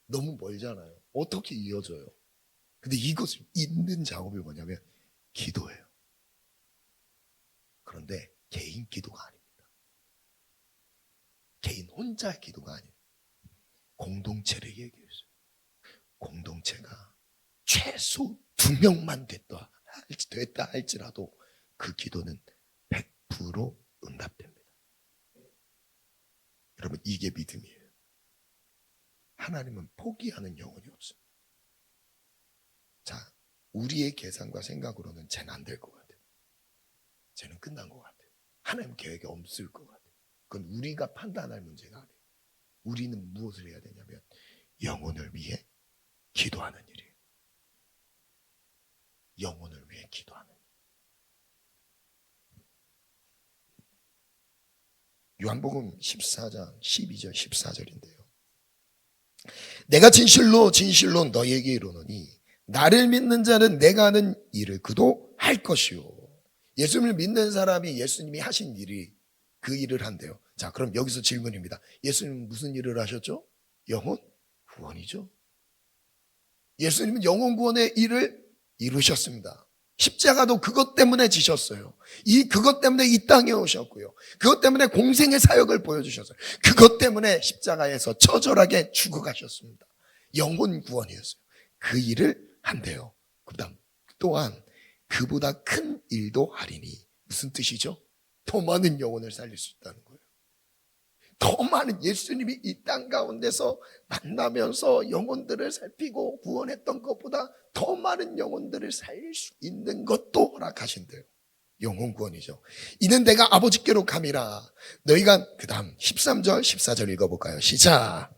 너무 멀잖아요. 어떻게 이어져요? 근데 이것을 잇는 작업이 뭐냐면 기도예요. 그런데 개인 기도가 아닙니다. 개인 혼자의 기도가 아니에요. 공동체를 얘기했어요. 공동체가 최소 2명만 됐다 할지라도 그 기도는 100% 응답됩니다. 여러분, 이게 믿음이에요. 하나님은 포기하는 영혼이 없어요. 자, 우리의 계산과 생각으로는 쟤는 안 될 것 같아요. 쟤는 끝난 것 같아요. 하나님 계획이 없을 것 같아요. 그건 우리가 판단할 문제가 아니에요. 우리는 무엇을 해야 되냐면 영혼을 위해 기도하는 일이에요. 영혼을 위해 기도하는 일. 요한복음 14장 12절 14절인데요. 내가 진실로 진실로 너희에게 이르노니 나를 믿는 자는 내가 하는 일을 그도 할 것이요. 예수님을 믿는 사람이 예수님이 하신 일이 그 일을 한대요. 자, 그럼 여기서 질문입니다. 예수님은 무슨 일을 하셨죠? 영혼 구원이죠. 예수님은 영혼 구원의 일을 이루셨습니다. 십자가도 그것 때문에 지셨어요. 그것 때문에 이 땅에 오셨고요. 그것 때문에 공생의 사역을 보여주셨어요. 그것 때문에 십자가에서 처절하게 죽어가셨습니다. 영혼 구원이었어요. 그 일을 한대요. 그다음 또한 그보다 큰 일도 하리니 무슨 뜻이죠? 더 많은 영혼을 살릴 수 있다는 거예요. 더 많은 예수님이 이 땅 가운데서 만나면서 영혼들을 살피고 구원했던 것보다 더 많은 영혼들을 살릴 수 있는 것도 허락하신대요. 영혼 구원이죠. 이는 내가 아버지께로 감이라. 너희가 그 다음 13절 14절 읽어볼까요? 시작.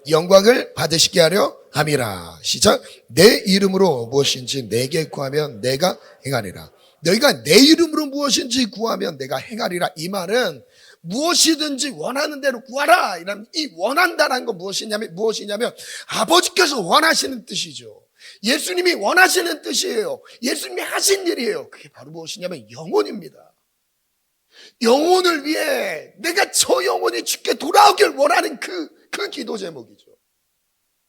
영광을 받으시게 하려 함이라. 시작. 내 이름으로 무엇인지 내게 구하면 내가 행하리라. 너희가 내 이름으로 무엇인지 구하면 내가 행하리라. 이 말은 무엇이든지 원하는 대로 구하라. 이런 이 원한다라는 건 무엇이냐면 아버지께서 원하시는 뜻이죠. 예수님이 원하시는 뜻이에요. 예수님이 하신 일이에요. 그게 바로 무엇이냐면 영혼입니다. 영혼을 위해 내가 저 영혼이 주께 돌아오길 원하는 그 기도 제목이죠.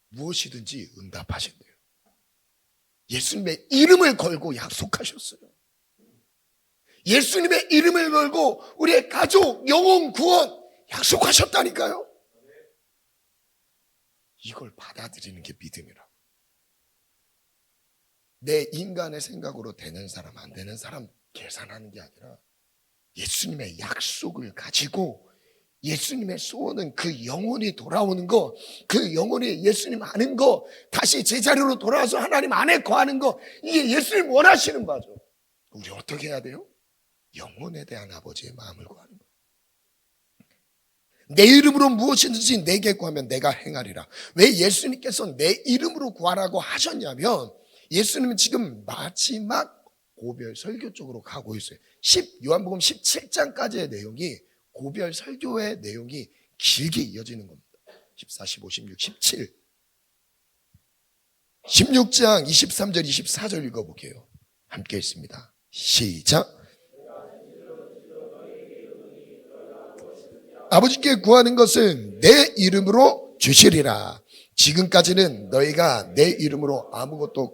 무엇이든지 응답하신대요. 예수님의 이름을 걸고 약속하셨어요. 예수님의 이름을 걸고 우리의 가족, 영혼 구원 약속하셨다니까요. 이걸 받아들이는 게 믿음이라고. 내 인간의 생각으로 되는 사람, 안 되는 사람 계산하는 게 아니라 예수님의 약속을 가지고 예수님의 소원은 그 영혼이 돌아오는 거, 그 영혼이 예수님 아는 거, 다시 제자리로 돌아와서 하나님 안에 거하는 거, 이게 예수님 원하시는 바죠. 우리 어떻게 해야 돼요? 영혼에 대한 아버지의 마음을 구하는 거. 내 이름으로 무엇이든지 내게 구하면 내가 행하리라. 왜 예수님께서 내 이름으로 구하라고 하셨냐면 예수님은 지금 마지막 고별 설교 쪽으로 가고 있어요. 요한복음 17장까지의 내용이 고별 설교의 내용이 길게 이어지는 겁니다. 14, 15, 16, 17 16장 23절 24절 읽어볼게요. 함께 읽습니다. 시작. 아버지께 구하는 것은 내 이름으로 주시리라. 지금까지는 너희가 내 이름으로 아무것도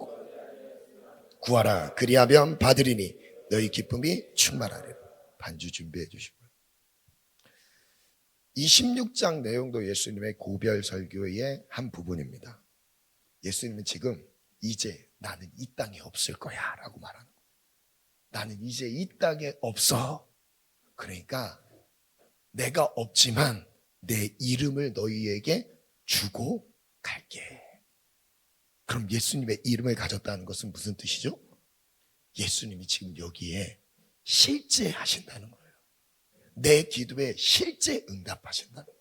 구하라. 그리하면 받으리니 너희 기쁨이 충만하리라. 반주 준비해 주시고요. 이 16장 내용도 예수님의 고별 설교의 한 부분입니다. 예수님은 지금 이제 나는 이 땅에 없을 거야 라고 말하는 거예요. 나는 이제 이 땅에 없어. 그러니까 내가 없지만 내 이름을 너희에게 주고 갈게. 그럼 예수님의 이름을 가졌다는 것은 무슨 뜻이죠? 예수님이 지금 여기에 실제 하신다는 거예요. 내 기도에 실제 응답하신다는 거예요.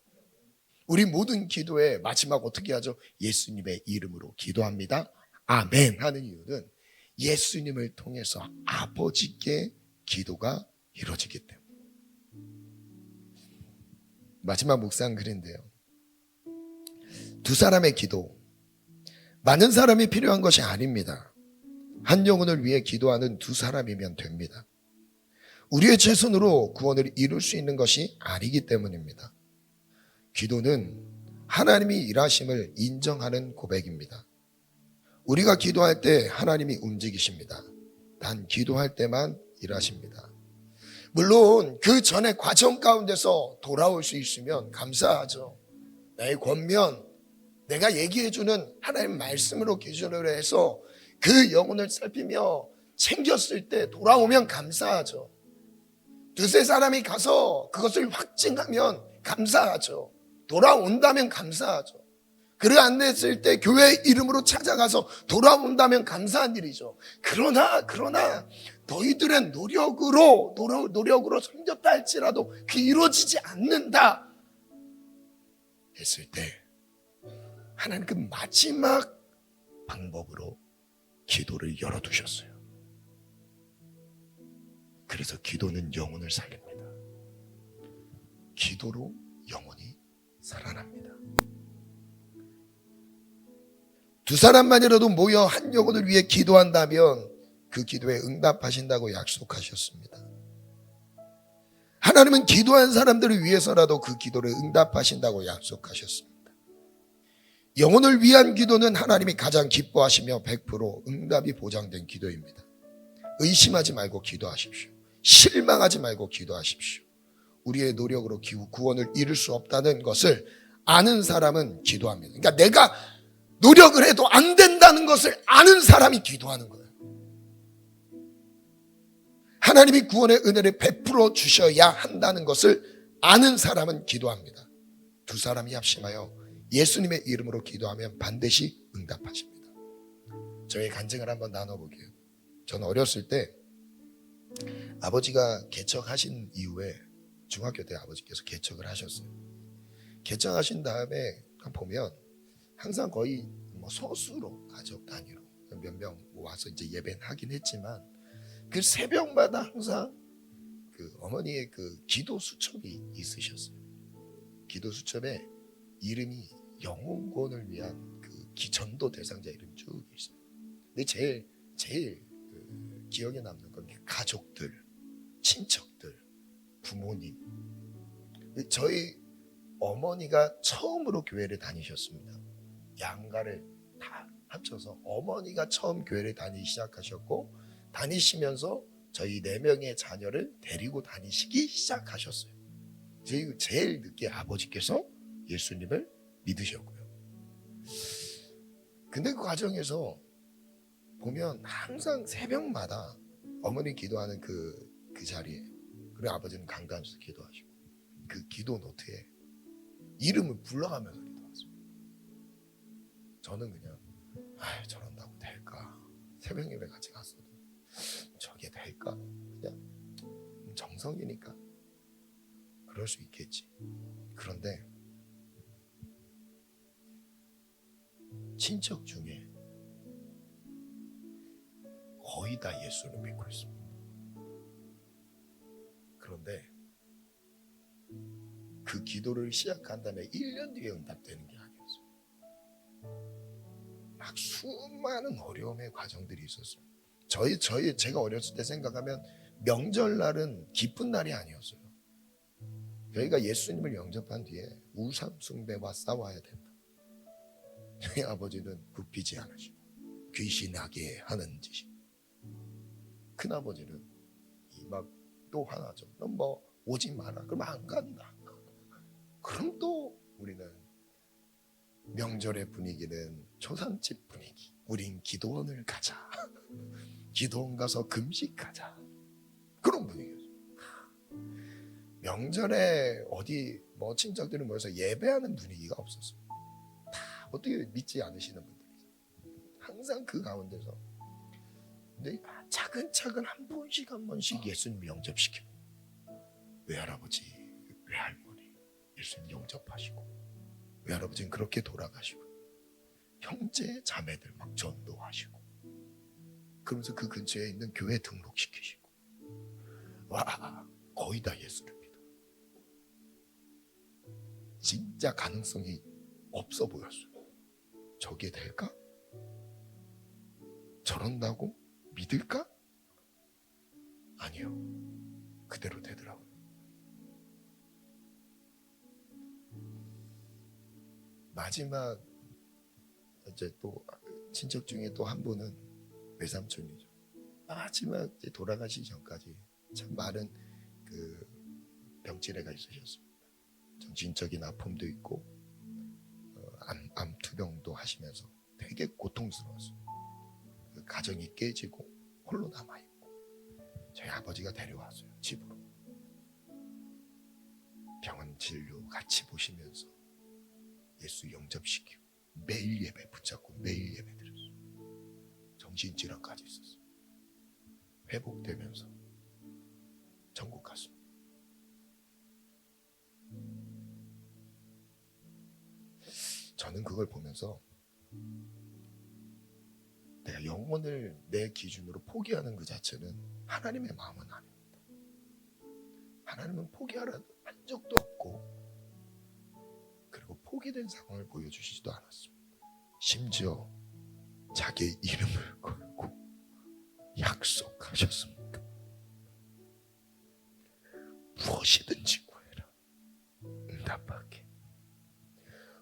우리 모든 기도의 마지막 어떻게 하죠? 예수님의 이름으로 기도합니다. 아멘 하는 이유는 예수님을 통해서 아버지께 기도가 이루어지기 때문에. 마지막 묵상 글인데요. 두 사람의 기도. 많은 사람이 필요한 것이 아닙니다. 한 영혼을 위해 기도하는 두 사람이면 됩니다. 우리의 최선으로 구원을 이룰 수 있는 것이 아니기 때문입니다. 기도는 하나님이 일하심을 인정하는 고백입니다. 우리가 기도할 때 하나님이 움직이십니다. 단 기도할 때만 일하십니다. 물론 그 전에 과정 가운데서 돌아올 수 있으면 감사하죠. 나의 권면, 내가 얘기해주는 하나님 말씀으로 기준으로 해서 그 영혼을 살피며 챙겼을 때 돌아오면 감사하죠. 두세 사람이 가서 그것을 확증하면 감사하죠. 돌아온다면 감사하죠. 그를 안 냈을 때 교회 이름으로 찾아가서 돌아온다면 감사한 일이죠. 그러나 너희들의 노력으로 섬겼다 할지라도 그게 이루어지지 않는다 했을 때 하나님 그 마지막 방법으로 기도를 열어두셨어요. 그래서 기도는 영혼을 살립니다. 기도로 영혼이 살아납니다. 두 사람만이라도 모여 한 영혼을 위해 기도한다면 그 기도에 응답하신다고 약속하셨습니다. 하나님은 기도한 사람들을 위해서라도 그 기도를 응답하신다고 약속하셨습니다. 영혼을 위한 기도는 하나님이 가장 기뻐하시며 100% 응답이 보장된 기도입니다. 의심하지 말고 기도하십시오. 실망하지 말고 기도하십시오. 우리의 노력으로 구원을 이룰 수 없다는 것을 아는 사람은 기도합니다. 그러니까 내가 노력을 해도 안 된다는 것을 아는 사람이 기도하는 거예요. 하나님이 구원의 은혜를 베풀어 주셔야 한다는 것을 아는 사람은 기도합니다. 두 사람이 합심하여 예수님의 이름으로 기도하면 반드시 응답하십니다. 저의 간증을 한번 나눠볼게요. 저는 어렸을 때 아버지가 개척하신 이후에 중학교 때 아버지께서 개척을 하셨어요. 개척하신 다음에 보면 항상 거의 소수로 가족 단위로 몇 명 와서 이제 예배는 하긴 했지만 그 새벽마다 항상 그 어머니의 그 기도 수첩이 있으셨어요. 기도 수첩에 이름이 영혼 구원을 위한 그 전도 대상자 이름이 쭉 있어요. 근데 제일 그 기억에 남는 건 가족들, 친척들, 부모님. 저희 어머니가 처음으로 교회를 다니셨습니다. 양가를 다 합쳐서 어머니가 처음 교회를 다니기 시작하셨고 다니시면서 저희 4명의 자녀를 데리고 다니시기 시작하셨어요. 제일 늦게 아버지께서 예수님을 믿으셨고요. 근데 그 과정에서 보면 항상 새벽마다 어머니 기도하는 그 자리에 그리고 아버지는 강단에서 기도하시고 그 기도 노트에 이름을 불러가면서 기도하세요. 저는 그냥 저런다고 될까? 새벽 예배 같이 갔어도 저게 될까? 그냥 정성이니까 그럴 수 있겠지. 그런데 친척 중에 거의 다 예수를 믿고 있습니다. 그런데 그 기도를 시작한 다음에 1년 뒤에 응답되는 게 아니었어요. 막 수많은 어려움의 과정들이 있었어요. 제가 어렸을 때 생각하면 명절날은 기쁜 날이 아니었어요. 저희가 예수님을 영접한 뒤에 우상 숭배와 싸워야 된다. 저희 아버지는 굽히지 않으시고 귀신하게 하는 짓이. 큰아버지는 막 또 화나죠. 넌 오지 마라. 그럼 안 간다. 그럼 또 우리는 명절의 분위기는 초상집 분위기. 우린 기도원을 가자. 기도원 가서 금식하자. 그런 분위기였어요. 명절에 어디 친척들이 모여서 예배하는 분위기가 없었어요. 다 어떻게 믿지 않으시는 분들이죠. 항상 그 가운데서 근데 차근차근 한 번씩 예수님 영접시키고 외할아버지, 외할머니 예수님 영접하시고 외할아버지는 그렇게 돌아가시고 형제 자매들 막 전도하시고 그러면서 그 근처에 있는 교회 등록시키시고 와 거의 다 예수를 믿어. 진짜 가능성이 없어 보였어요. 저게 될까? 저런다고 믿을까? 아니요. 그대로 되더라고요. 마지막 이제 또 친척 중에 또 한 분은 외삼촌이죠. 마지막 이제 돌아가시기 전까지 참 많은 그 병치레가 있으셨습니다. 정신적인 아픔도 있고 암 투병도 하시면서 되게 고통스러웠어요. 가정이 깨지고 홀로 남아있고 저희 아버지가 데려왔어요. 집으로. 병원 진료 같이 보시면서 예수 영접시키고 매일 예배 붙잡고 매일 예배 드렸어요. 정신질환까지 있었어요. 회복되면서 천국 갔습니다. 저는 그걸 보면서 내가 영혼을 내 기준으로 포기하는 그 자체는 하나님의 마음은 아닙니다. 하나님은 포기하라 한 적도 없고 그리고 포기된 상황을 보여주시지도 않았습니다. 심지어 자기의 이름을 걸고 약속하셨습니다. 무엇이든지 구해라. 응답하게.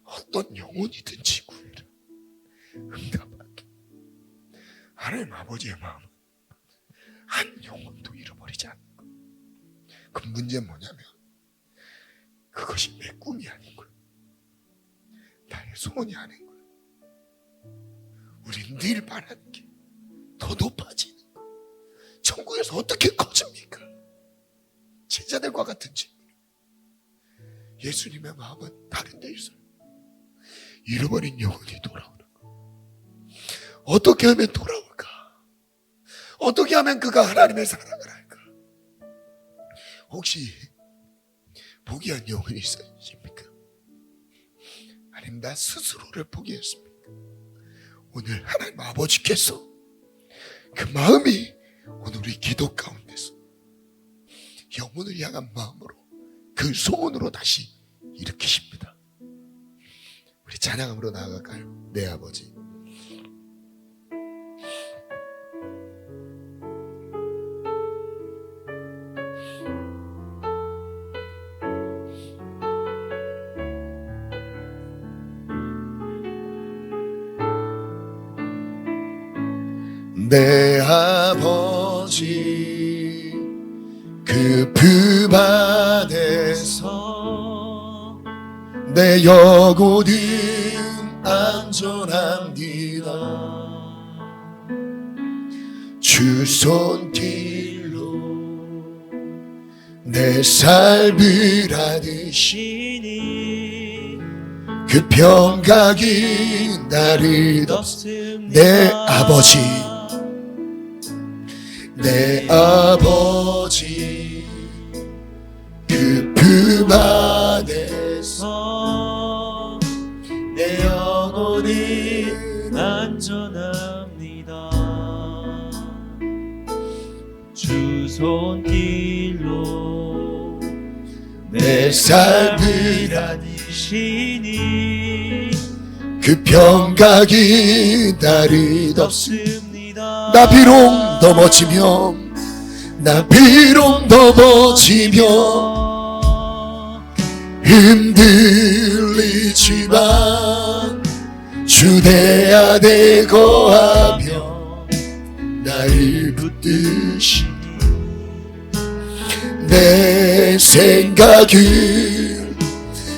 어떤 영혼이든지 구해라. 응답하게. 하나님 아버지의 마음은 한 영혼도 잃어버리지 않는 것. 그 문제는 뭐냐면 그것이 내 꿈이 아닌 거예요. 나의 소원이 아닌 거예요. 우린 늘 바라는 게 더 높아지는 거. 천국에서 어떻게 커집니까? 제자들과 같은 질문. 예수님의 마음은 다른 데 있어요. 잃어버린 영혼이 돌아오는 거. 어떻게 하면 돌아올까? 어떻게 하면 그가 하나님의 사랑을 할까? 혹시 포기한 영혼이 있으십니까? 아니면 나 스스로를 포기했습니까? 오늘 하나님 아버지께서 그 마음이 오늘 우리 기도 가운데서 영혼을 향한 마음으로 그 소원으로 다시 일으키십니다. 우리 찬양함으로 나아갈까요? 내 아버지. 내 아버지 그 품 안에서 내 영혼은 안전합니다. 주 손길로 내 삶을 안으시니 그 평강이 나를 덮습니다. 내 아버지 내 아버지 그 품 안에서 내 영혼은 안전합니다. 주 손길로 내 삶을 안으시니 그 평강이 나를 덮습니다. 덮습니다. 나 비록 넘어지며 흔들리지만 주 내 안에 거하며 나를 붙드시니 내 생각을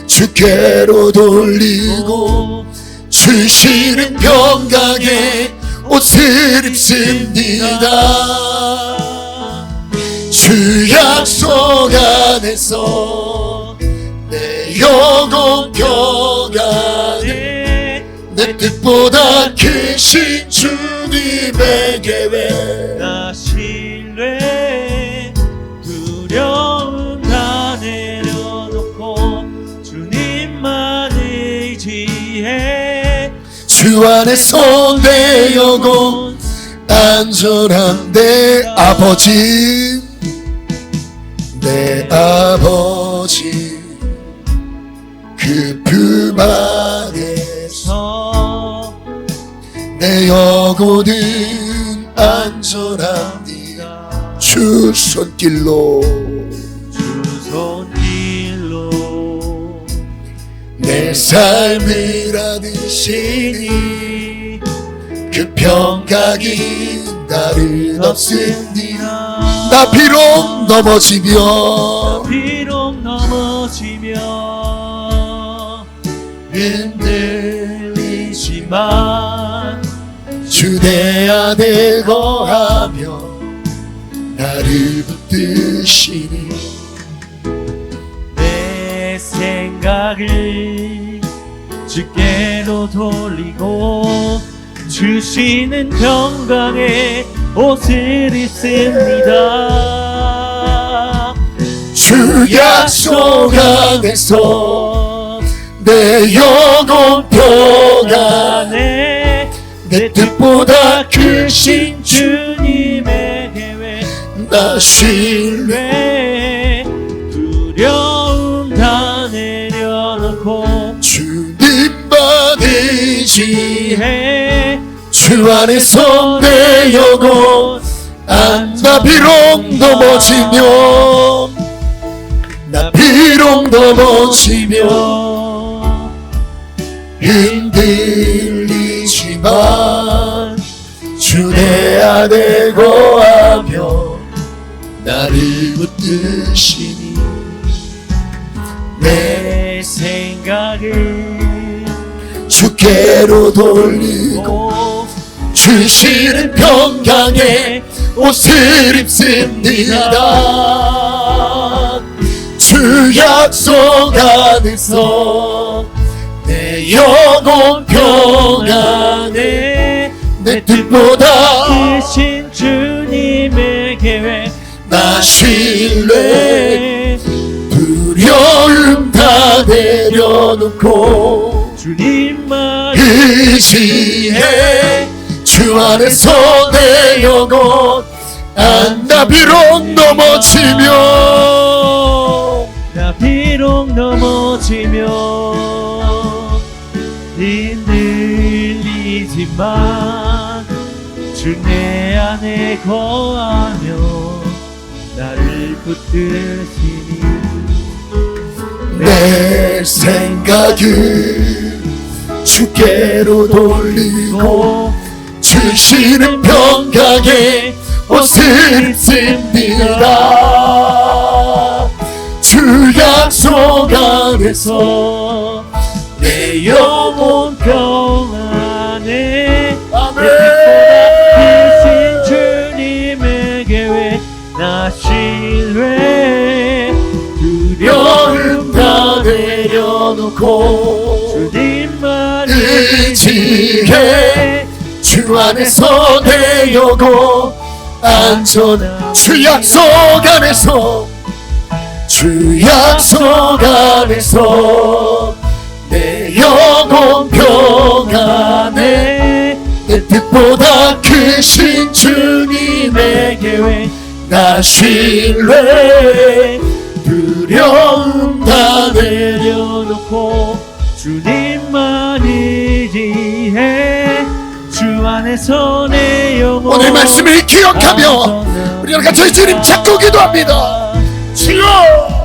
주께로 돌리고 주시는 평강에 옷을 입습니다. 주 약속 안에서 내 영혼 평안에 내 뜻보다 크신 주님의 계획 나 신뢰 두려움 다 내려놓고 주님만 의지해 주 안에서 내 영혼 안전한 내 아버지 내 아버지 그 품 안에서 내 영혼은 안전합니다. 주 손길로 내 삶을 안으시니 그 평강이 나를 덮습니다. 나 비록 넘어지며 흔들리지만 주 주내 안에 거하며 나를 붙드시니 내 생각을 주께로 돌리고 주시는 평강의 옷을 입습니다. 주 약속 안에서 내 영혼 평안해 내 뜻보다 크신 주님의 계획 나 신뢰 왜 두려움 다 내려놓고 주님만 의지해 지혜 주 안에서 내 영혼 나 비록 넘어지면 나 비록 넘어지면 흔들리지만 주 내 안에 거하며 나를 붙드시니 내 내 생각을 주께로 돌리고 주시는 평강의 옷을 입습니다. 주 약속 안에서 내 영혼 평안해 내 뜻보다 크신 주님의 계획 나 신뢰 두려움 다 내려놓고 주님만 의지해 주 안에서 내 영혼 나 비록 넘어지면 나 비록 넘어지면 흔들리지만 주 내 안에 거하며 나를 붙드시니 내 생각을 주께로 돌리고 주시는 평강의 옷을 입습니다. 주 약속 안에서 내 영혼 평안해 아멘. 크신 주님의 계획 나 신뢰 두려움 다 내려놓고 주님만 의지해 주 안에서 내 영혼 안전한 주 약속 안에서 주 약속 안에서 내 영혼 평안해 내 뜻보다 크신 주님의 계획 나 신뢰 두려움 다 내려놓고 주님만 의지해 주 안에서 내 영혼 오늘 말씀을 기억하며 우리가 같이 주님 찾고 기도합니다. 주여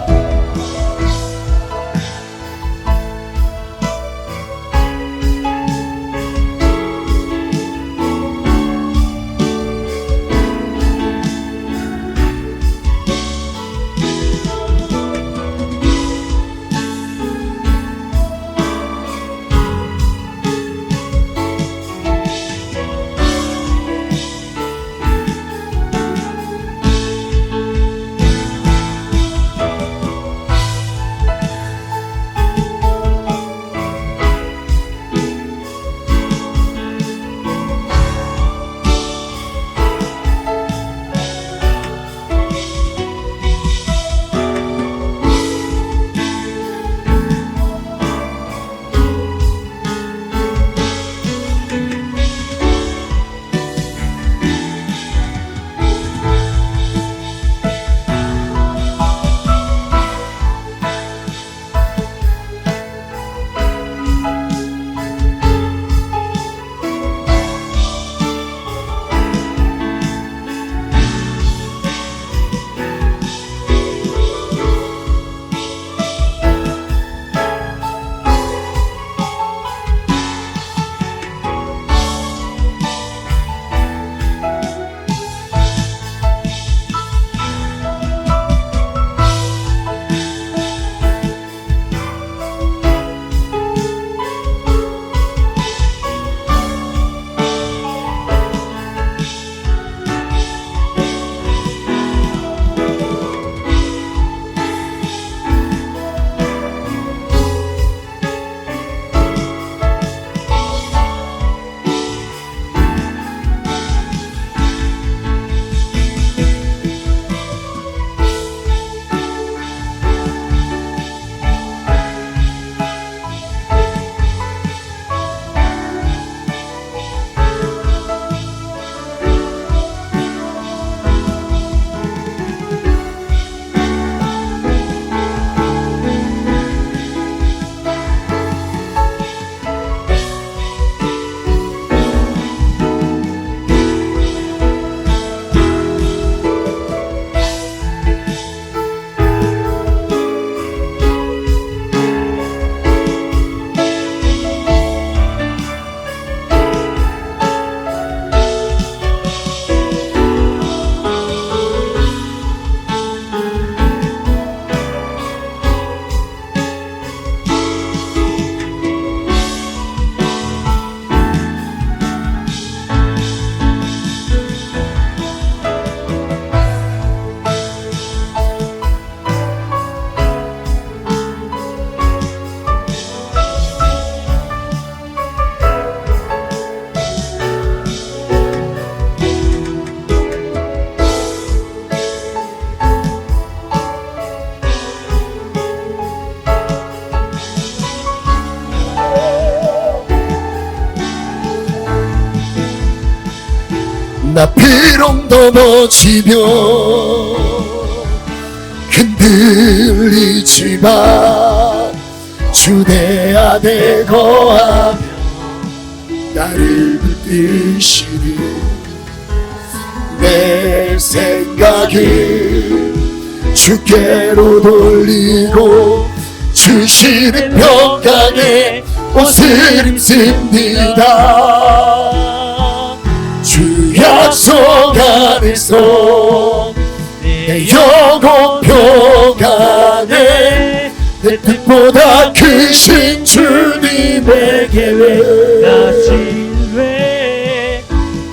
나 비록 넘어지며 흔들리지만 주 내 안에 거하며 나를 붙드시니 내 생각을 주께로 돌리고 주시는 평강에 옷을 입습니다. 주 약속 안에서 내 영혼 평안에 내 뜻보다 크신 주님의 계획 나신뢰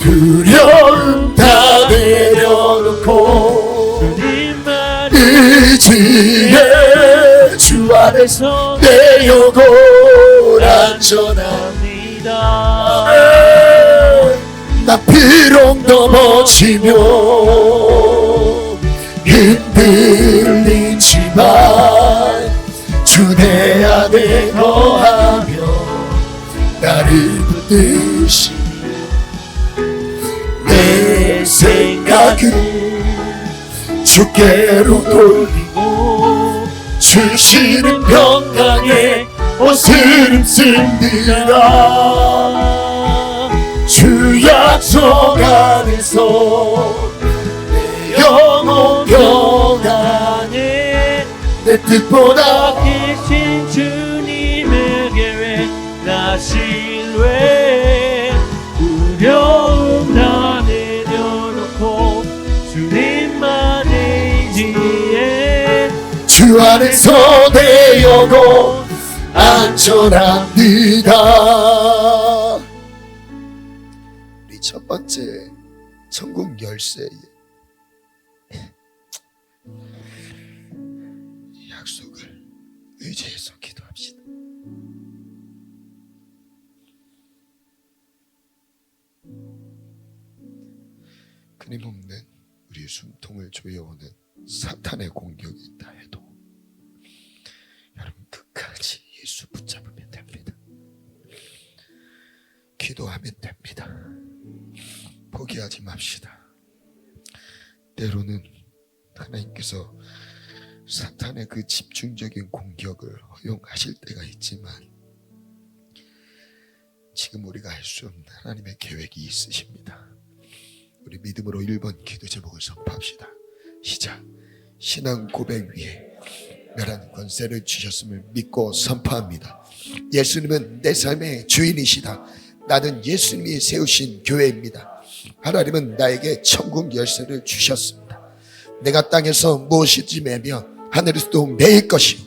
두려움 다 내려놓고 주님만 의지해 주 안에서 내 영혼 안전합니다. 나 비록 넘어지며 흔들리지만 주 내 안에 거하며 나를 붙드시니 내 생각을 주께로 돌리고 주시는 평강에 옷을 입습니다. 주 약속 안에서 내 영혼 평안에 내 뜻보다 계신 주님의 계획 나 신뢰 두려움 다 내려놓고 주님만 의지해 주 안에서 내 영혼 안전합니다. 우리 첫 번째 천국 열쇠 약속을 의지해서 기도합시다. 끊임없는 우리 숨통을 조여오는 사탄의 공격이 있다 해도 여러분 끝까지 예수 붙잡으면 됩니다. 기도하면 됩니다. 포기하지 맙시다. 때로는 하나님께서 사탄의 그 집중적인 공격을 허용하실 때가 있지만 지금 우리가 할 수 없는 하나님의 계획이 있으십니다. 우리 믿음으로 1번 기도 제목을 선포합시다. 시작. 신앙 고백 위에 멸한 권세를 주셨음을 믿고 선포합니다. 예수님은 내 삶의 주인이시다. 나는 예수님이 세우신 교회입니다. 하나님은 나에게 천국 열쇠를 주셨습니다. 내가 땅에서 무엇이든지 매면 하늘에서도 매일 것이요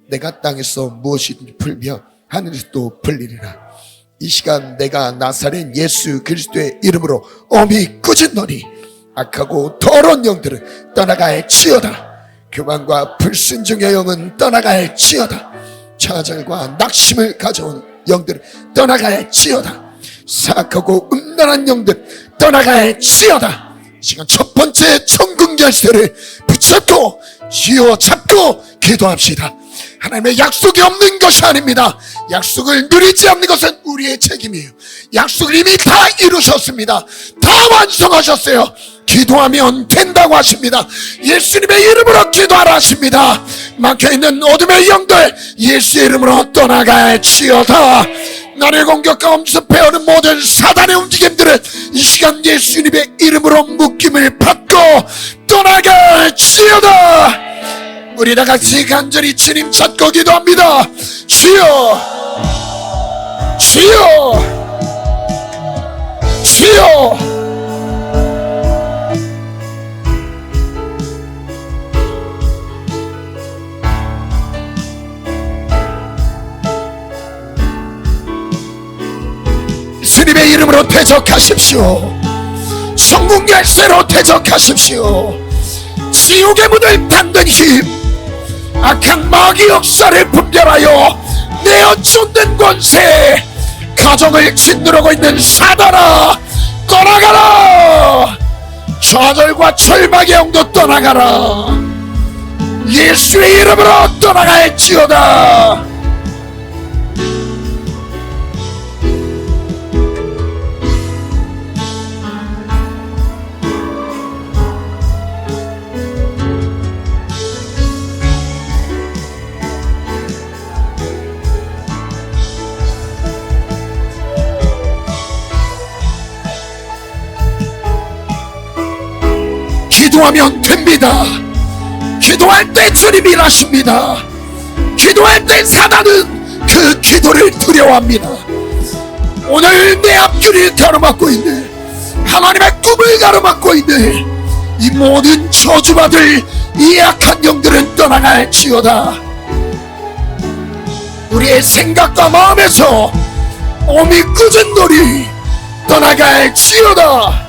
내가 땅에서 무엇이든지 풀면 하늘에서도 풀리리라. 이 시간 내가 나사렛 예수 그리스도의 이름으로 엄히 꾸짖노니 악하고 더러운 영들은 떠나갈지어다. 교만과 불순종의 영은 떠나갈지어다. 좌절과 낙심을 가져오는 영들은 떠나갈지어다. 사악하고 음란한 영들 떠나갈지어다. 이 시간 첫 번째 천국 열쇠를 붙잡고 쥐어잡고 기도합시다. 하나님의 약속이 없는 것이 아닙니다. 약속을 누리지 않는 것은 우리의 책임이에요. 약속을 이미 다 이루셨습니다. 다 완성하셨어요. 기도하면 된다고 하십니다. 예수님의 이름으로 기도하라 하십니다. 막혀있는 어둠의 영들 예수의 이름으로 떠나갈지어다. 나를 공격하고 엄습해오는 모든 사단의 움직임들은 이 시간 예수님의 이름으로 묶임을 받고 떠나갈지어다. 우리 다 같이 간절히 주님 찾고 기도합니다. 주여, 주여, 주여. 주님의 이름으로 대적하십시오. 천국 열쇠로 대적하십시오. 지옥의 문을 닫는 힘, 악한 마귀 역사를 분별하여 내어 쫓는 권세, 가정을 짓누르고 있는 사단아 떠나가라. 좌절과 절망의 영도 떠나가라. 예수의 이름으로 떠나갈지어다. 기도하면 됩니다. 기도할 때 주님이 일하십니다. 기도할 때 사단은 그 기도를 두려워합니다. 오늘 내 앞길을 가로막고 있는, 하나님의 꿈을 가로막고 있는 이 모든 저주받을 이 악한 영들은 떠나갈지어다. 우리의 생각과 마음에서 오미 꾸준 놀이 떠나갈지어다.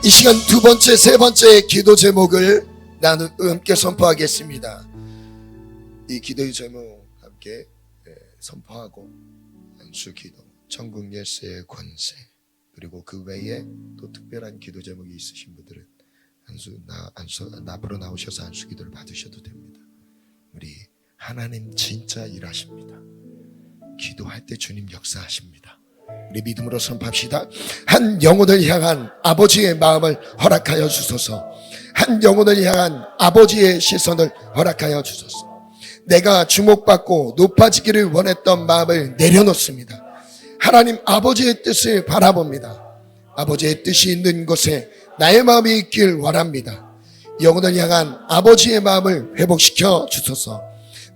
이 시간 두 번째, 세 번째 기도 제목을 함께 선포하겠습니다. 이 기도의 제목 함께 선포하고 안수기도, 천국 열쇠의 권세, 그리고 그 외에 또 특별한 기도 제목이 있으신 분들은 앞으로 나오셔서 안수기도를 받으셔도 됩니다. 우리 하나님 진짜 일하십니다. 기도할 때 주님 역사하십니다. 우리 믿음으로 선포합시다. 한 영혼을 향한 아버지의 마음을 허락하여 주소서. 한 영혼을 향한 아버지의 시선을 허락하여 주소서. 내가 주목받고 높아지기를 원했던 마음을 내려놓습니다. 하나님 아버지의 뜻을 바라봅니다. 아버지의 뜻이 있는 곳에 나의 마음이 있길 원합니다. 영혼을 향한 아버지의 마음을 회복시켜 주소서.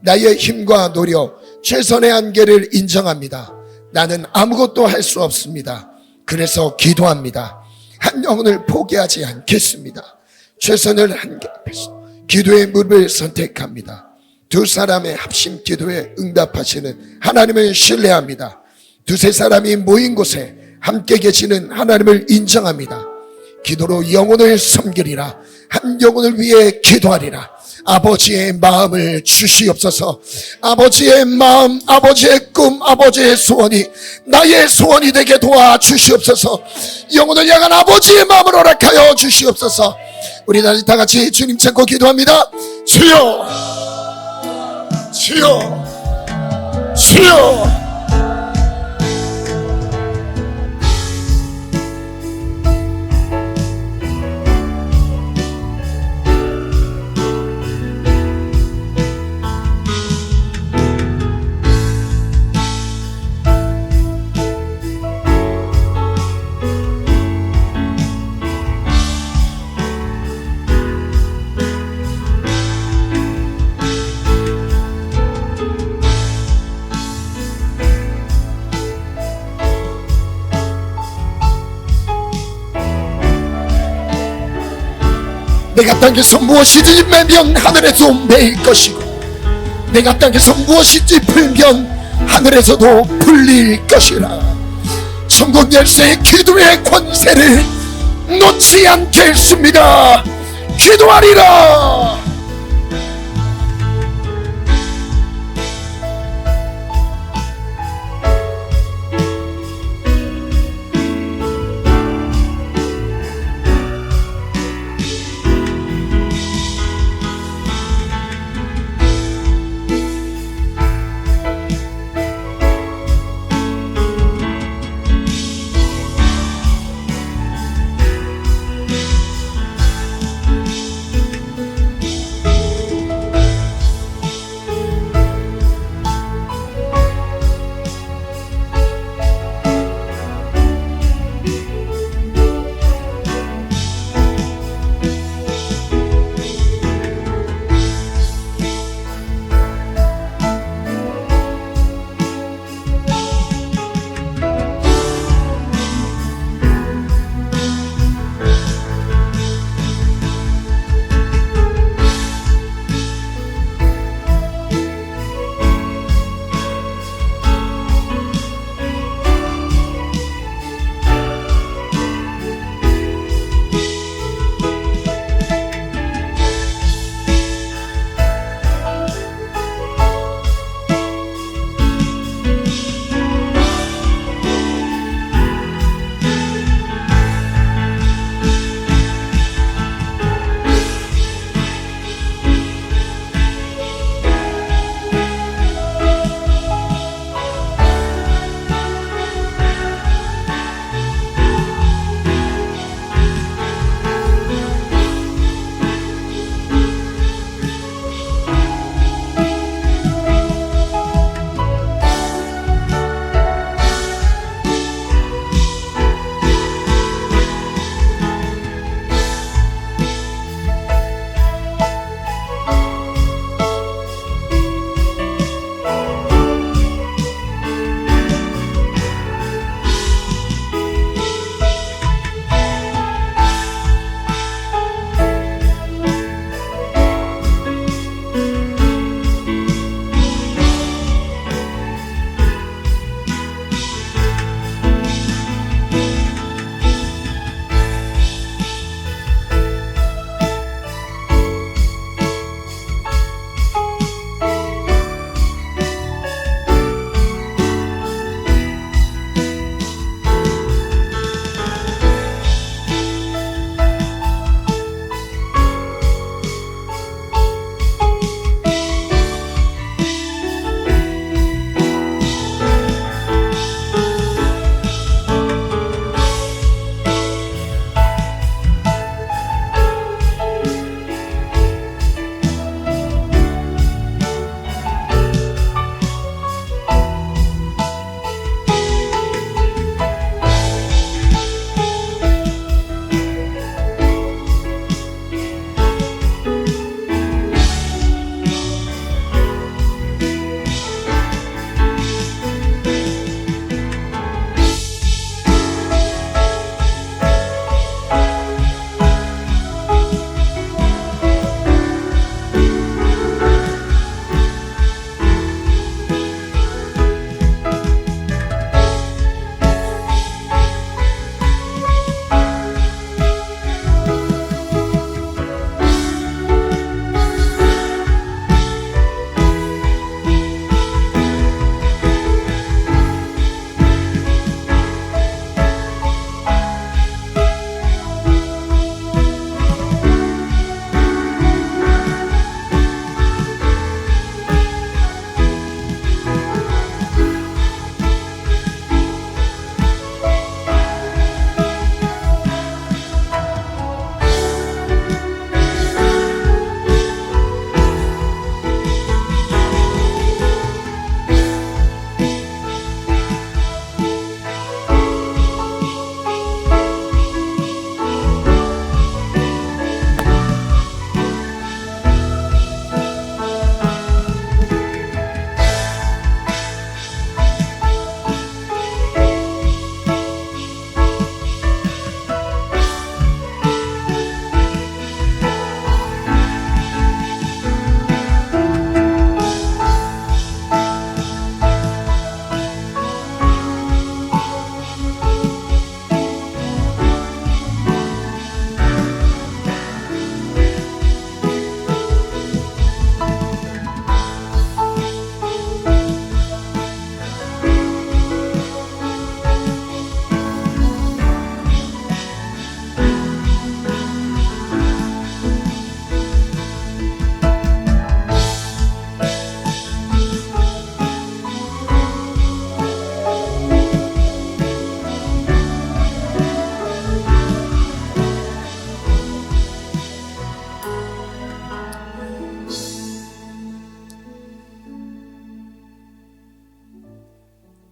나의 힘과 노력, 최선의 한계를 인정합니다. 나는 아무것도 할 수 없습니다. 그래서 기도합니다. 한 영혼을 포기하지 않겠습니다. 최선을 한계 앞에서 기도의 무릎을 선택합니다. 두 사람의 합심 기도에 응답하시는 하나님을 신뢰합니다. 두세 사람이 모인 곳에 함께 계시는 하나님을 인정합니다. 기도로 영혼을 섬기리라. 한 영혼을 위해 기도하리라. 아버지의 마음을 주시옵소서. 아버지의 마음, 아버지의 꿈, 아버지의 소원이 나의 소원이 되게 도와주시옵소서. 영혼을 향한 아버지의 마음을 허락하여 주시옵소서. 우리 다 같이 주님 찾고 기도합니다. 주여, 주여, 주여. 내가 땅에서 무엇이든지 매면 하늘에서 매일 것이고 내가 땅에서 무엇이든지 풀면 하늘에서도 풀릴 것이라. 천국 열쇠의 기도의 권세를 놓지 않겠습니다. 기도하리라.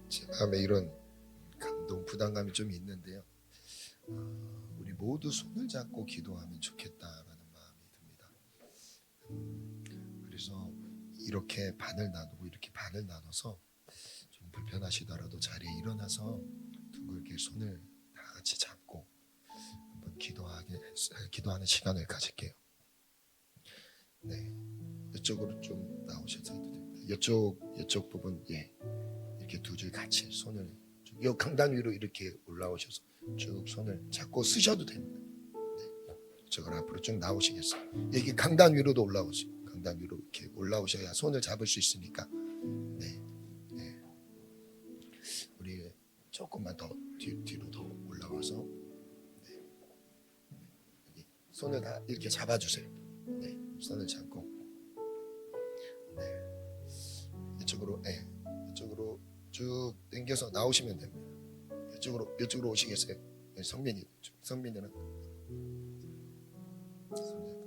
제 마음에 이런 감동, 부담감이 좀 있는데요. 우리 모두 손을 잡고 기도하면 좋겠다라는 마음이 듭니다. 그래서 이렇게 반을 나누고 이렇게 반을 나눠서 좀 불편하시더라도 자리에 일어나서 둥글게 손을 다 같이 잡고 한번 기도하는 시간을 가질게요. 네, 이쪽으로 좀 나오셔도 됩니다. 이쪽 부분 이렇게 두 줄 같이 손을 이 강단 위로 이렇게 올라오셔서 쭉 손을 잡고 쓰셔도 됩니다. 네, 이쪽으로 앞으로 쭉 나오시겠어요? 이게 강단 위로도 올라오세요. 강단 위로 이렇게 올라오셔야 손을 잡을 수 있으니까. 네. 우리 조금만 더 뒤로 더 올라와서 여기 손을 다 이렇게 잡아주세요. 네, 손을 잡고 이쪽으로 쭉 당겨서 나오시면 됩니다. 이쪽으로 오시겠어요? 네, 성민이는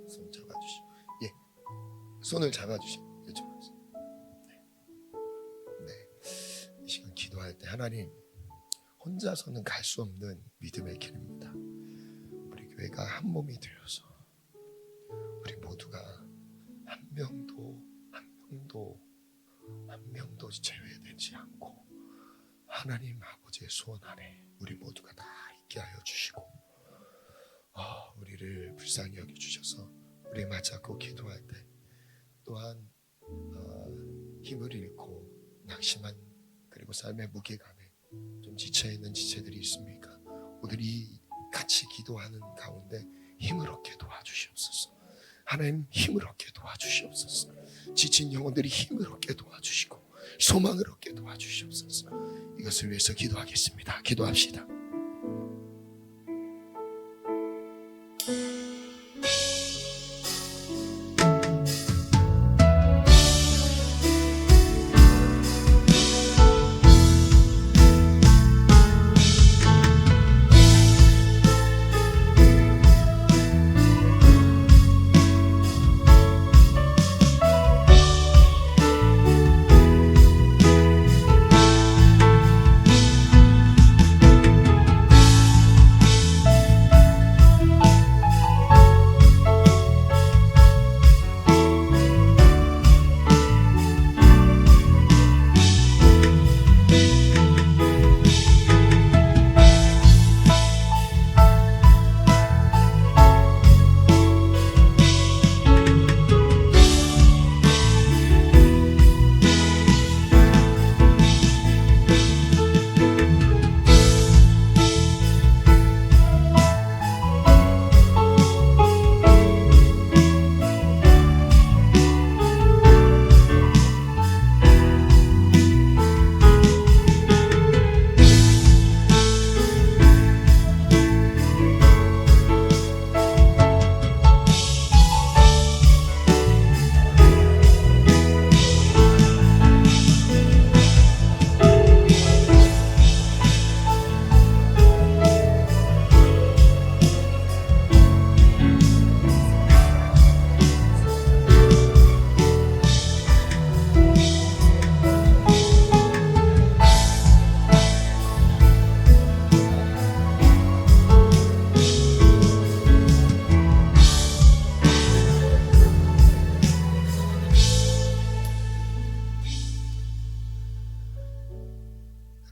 손 잡아주시고 손을 잡아주시고 이쪽으로 오세요. 이 시간 기도할 때 하나님 혼자서는 갈 수 없는 믿음의 길입니다. 우리 교회가 한 몸이 되어서 우리 모두가 한 명도 제외되지 않고 하나님 아버지의 소원 안에 우리 모두가 다 있게 하여 주시고 우리를 불쌍히 여겨주셔서 우리 맞잡고 기도할 때 또한 힘을 잃고 낙심한 그리고 삶의 무게감에 좀 지쳐있는 지체들이 있습니까? 오늘 이 같이 기도하는 가운데 힘을 얻게 도와주시옵소서. 하나님 힘을 얻게 도와주시옵소서. 지친 영혼들이 힘을 얻게 도와주시고 소망을 얻게 도와주시옵소서. 이것을 위해서 기도하겠습니다. 기도합시다.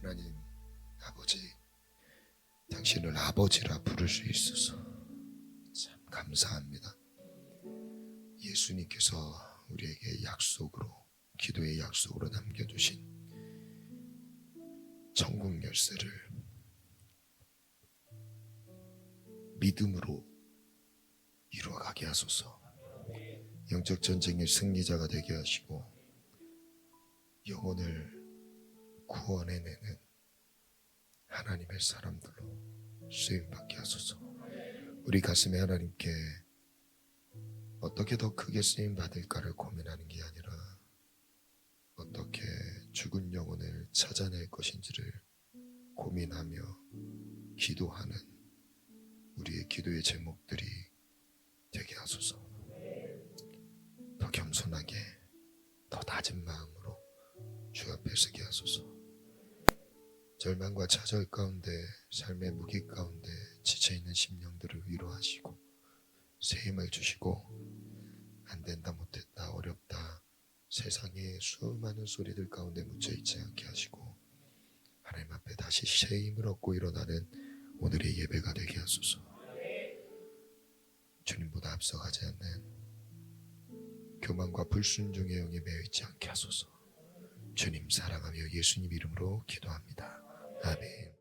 하나님 아버지, 당신을 아버지라 부를 수 있어서 참 감사합니다. 예수님께서 우리에게 약속으로, 기도의 약속으로 남겨두신 천국 열쇠를 믿음으로 이루어가게 하소서. 영적 전쟁의 승리자가 되게 하시고 영혼을 구원해내는 하나님의 사람들로 쓰임받게 하소서. 우리 가슴에 하나님께 어떻게 더 크게 쓰임받을까를 고민하는 게 아니라 어떻게 죽은 영혼을 찾아낼 것인지를 고민하며 기도하는 우리의 기도의 제목들이 되게 하소서. 더 겸손하게, 더 낮은 마음으로 주 앞에 서게 하소서. 절망과 좌절 가운데 삶의 무기 가운데 지쳐있는 심령들을 위로하시고 새 힘을 주시고 안 된다 못했다 어렵다 세상의 수많은 소리들 가운데 묻혀있지 않게 하시고 하나님 앞에 다시 새 힘을 얻고 일어나는 오늘의 예배가 되게 하소서. 주님보다 앞서가지 않는 교만과 불순종의 영에 매여있지 않게 하소서. 주님 사랑하며 예수님 이름으로 기도합니다. 아멘.